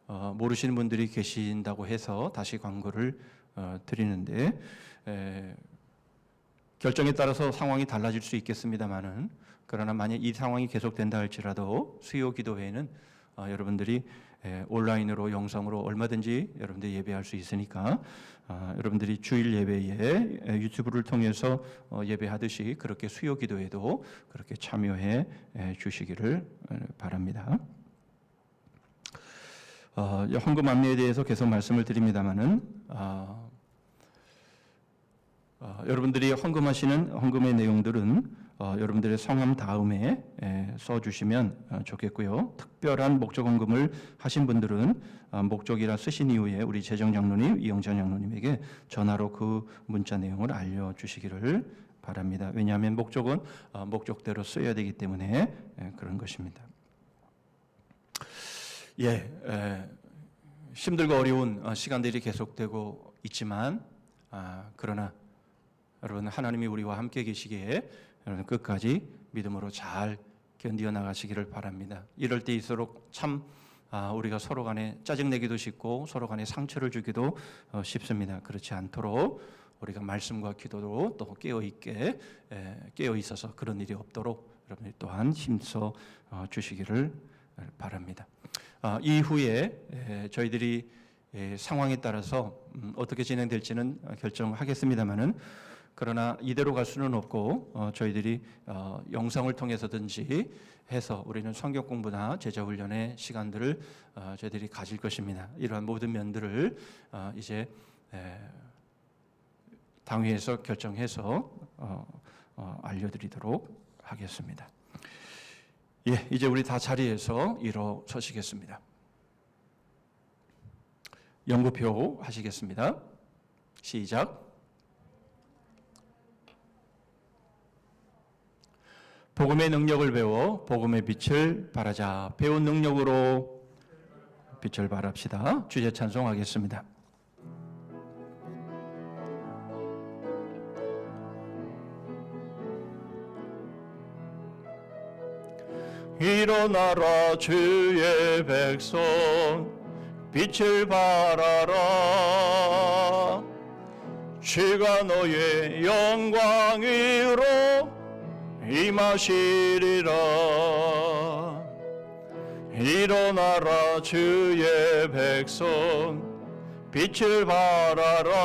모르시는 분들이 계신다고 해서 다시 광고를 드리는데, 결정에 따라서 상황이 달라질 수 있겠습니다만은, 그러나 만약 이 상황이 계속된다 할지라도 수요 기도회는 여러분들이 온라인으로 영상으로 얼마든지 여러분들이 예배할 수 있으니까 여러분들이 주일 예배에 유튜브를 통해서 예배하듯이 그렇게 수요 기도회도 그렇게 참여해 주시기를 바랍니다. 헌금 안내에 대해서 계속 말씀을 드립니다만은 여러분들이 헌금하시는 헌금의 내용들은 여러분들의 성함 다음에 써주시면 좋겠고요. 특별한 목적 헌금을 하신 분들은 목적이라 쓰신 이후에 우리 재정장로님, 이영찬 장로님에게 전화로 그 문자 내용을 알려주시기를 바랍니다. 왜냐하면 목적은 목적대로 써야 되기 때문에 그런 것입니다. 힘들고 어려운 시간들이 계속되고 있지만 그러나 여러분, 하나님이 우리와 함께 계시기에 여러분 끝까지 믿음으로 잘 견디어 나가시기를 바랍니다. 이럴 때일수록 참 우리가 서로 간에 짜증내기도 쉽고 서로 간에 상처를 주기도 쉽습니다. 그렇지 않도록 우리가 말씀과 기도로 또 깨어 있어서 그런 일이 없도록 여러분이 또한 힘써 주시기를 바랍니다. 이후에 저희들이 상황에 따라서 어떻게 진행될지는 결정하겠습니다만은, 그러나 이대로 갈 수는 없고 저희들이 영상을 통해서든지 해서 우리는 성경 공부나 제자 훈련의 시간들을 저희들이 가질 것입니다. 이러한 모든 면들을 이제 당회에서 결정해서 알려드리도록 하겠습니다. 이제 우리 다 자리에서 일어서시겠습니다. 연구표 하시겠습니다. 시작. 복음의 능력을 배워 복음의 빛을 발하자. 배운 능력으로 빛을 발합시다. 주제 찬송하겠습니다. 일어나라 주의 백성, 빛을 발하라. 주가 너의 영광으로 임하시리라. 일어나라 주의 백성, 빛을 발하라.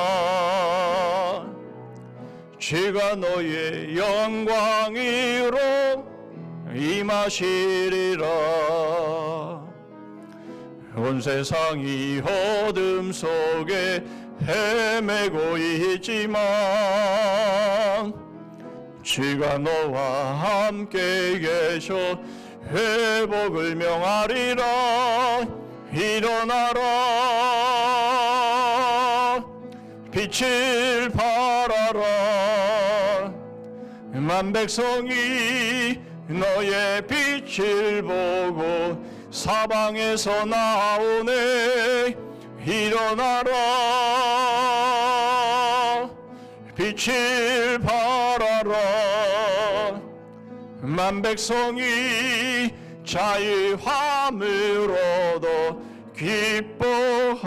주가 너의 영광으로 임하시리라. 온 세상이 어둠 속에 헤매고 있지만 주가 너와 함께 계셔 회복을 명하리라. 일어나라 빛을 발하라. 만 백성이 너의 빛을 보고 사방에서 나오네. 일어나라, 빛을 발하라. 만백성이 자유함을 얻어 기뻐하는도다.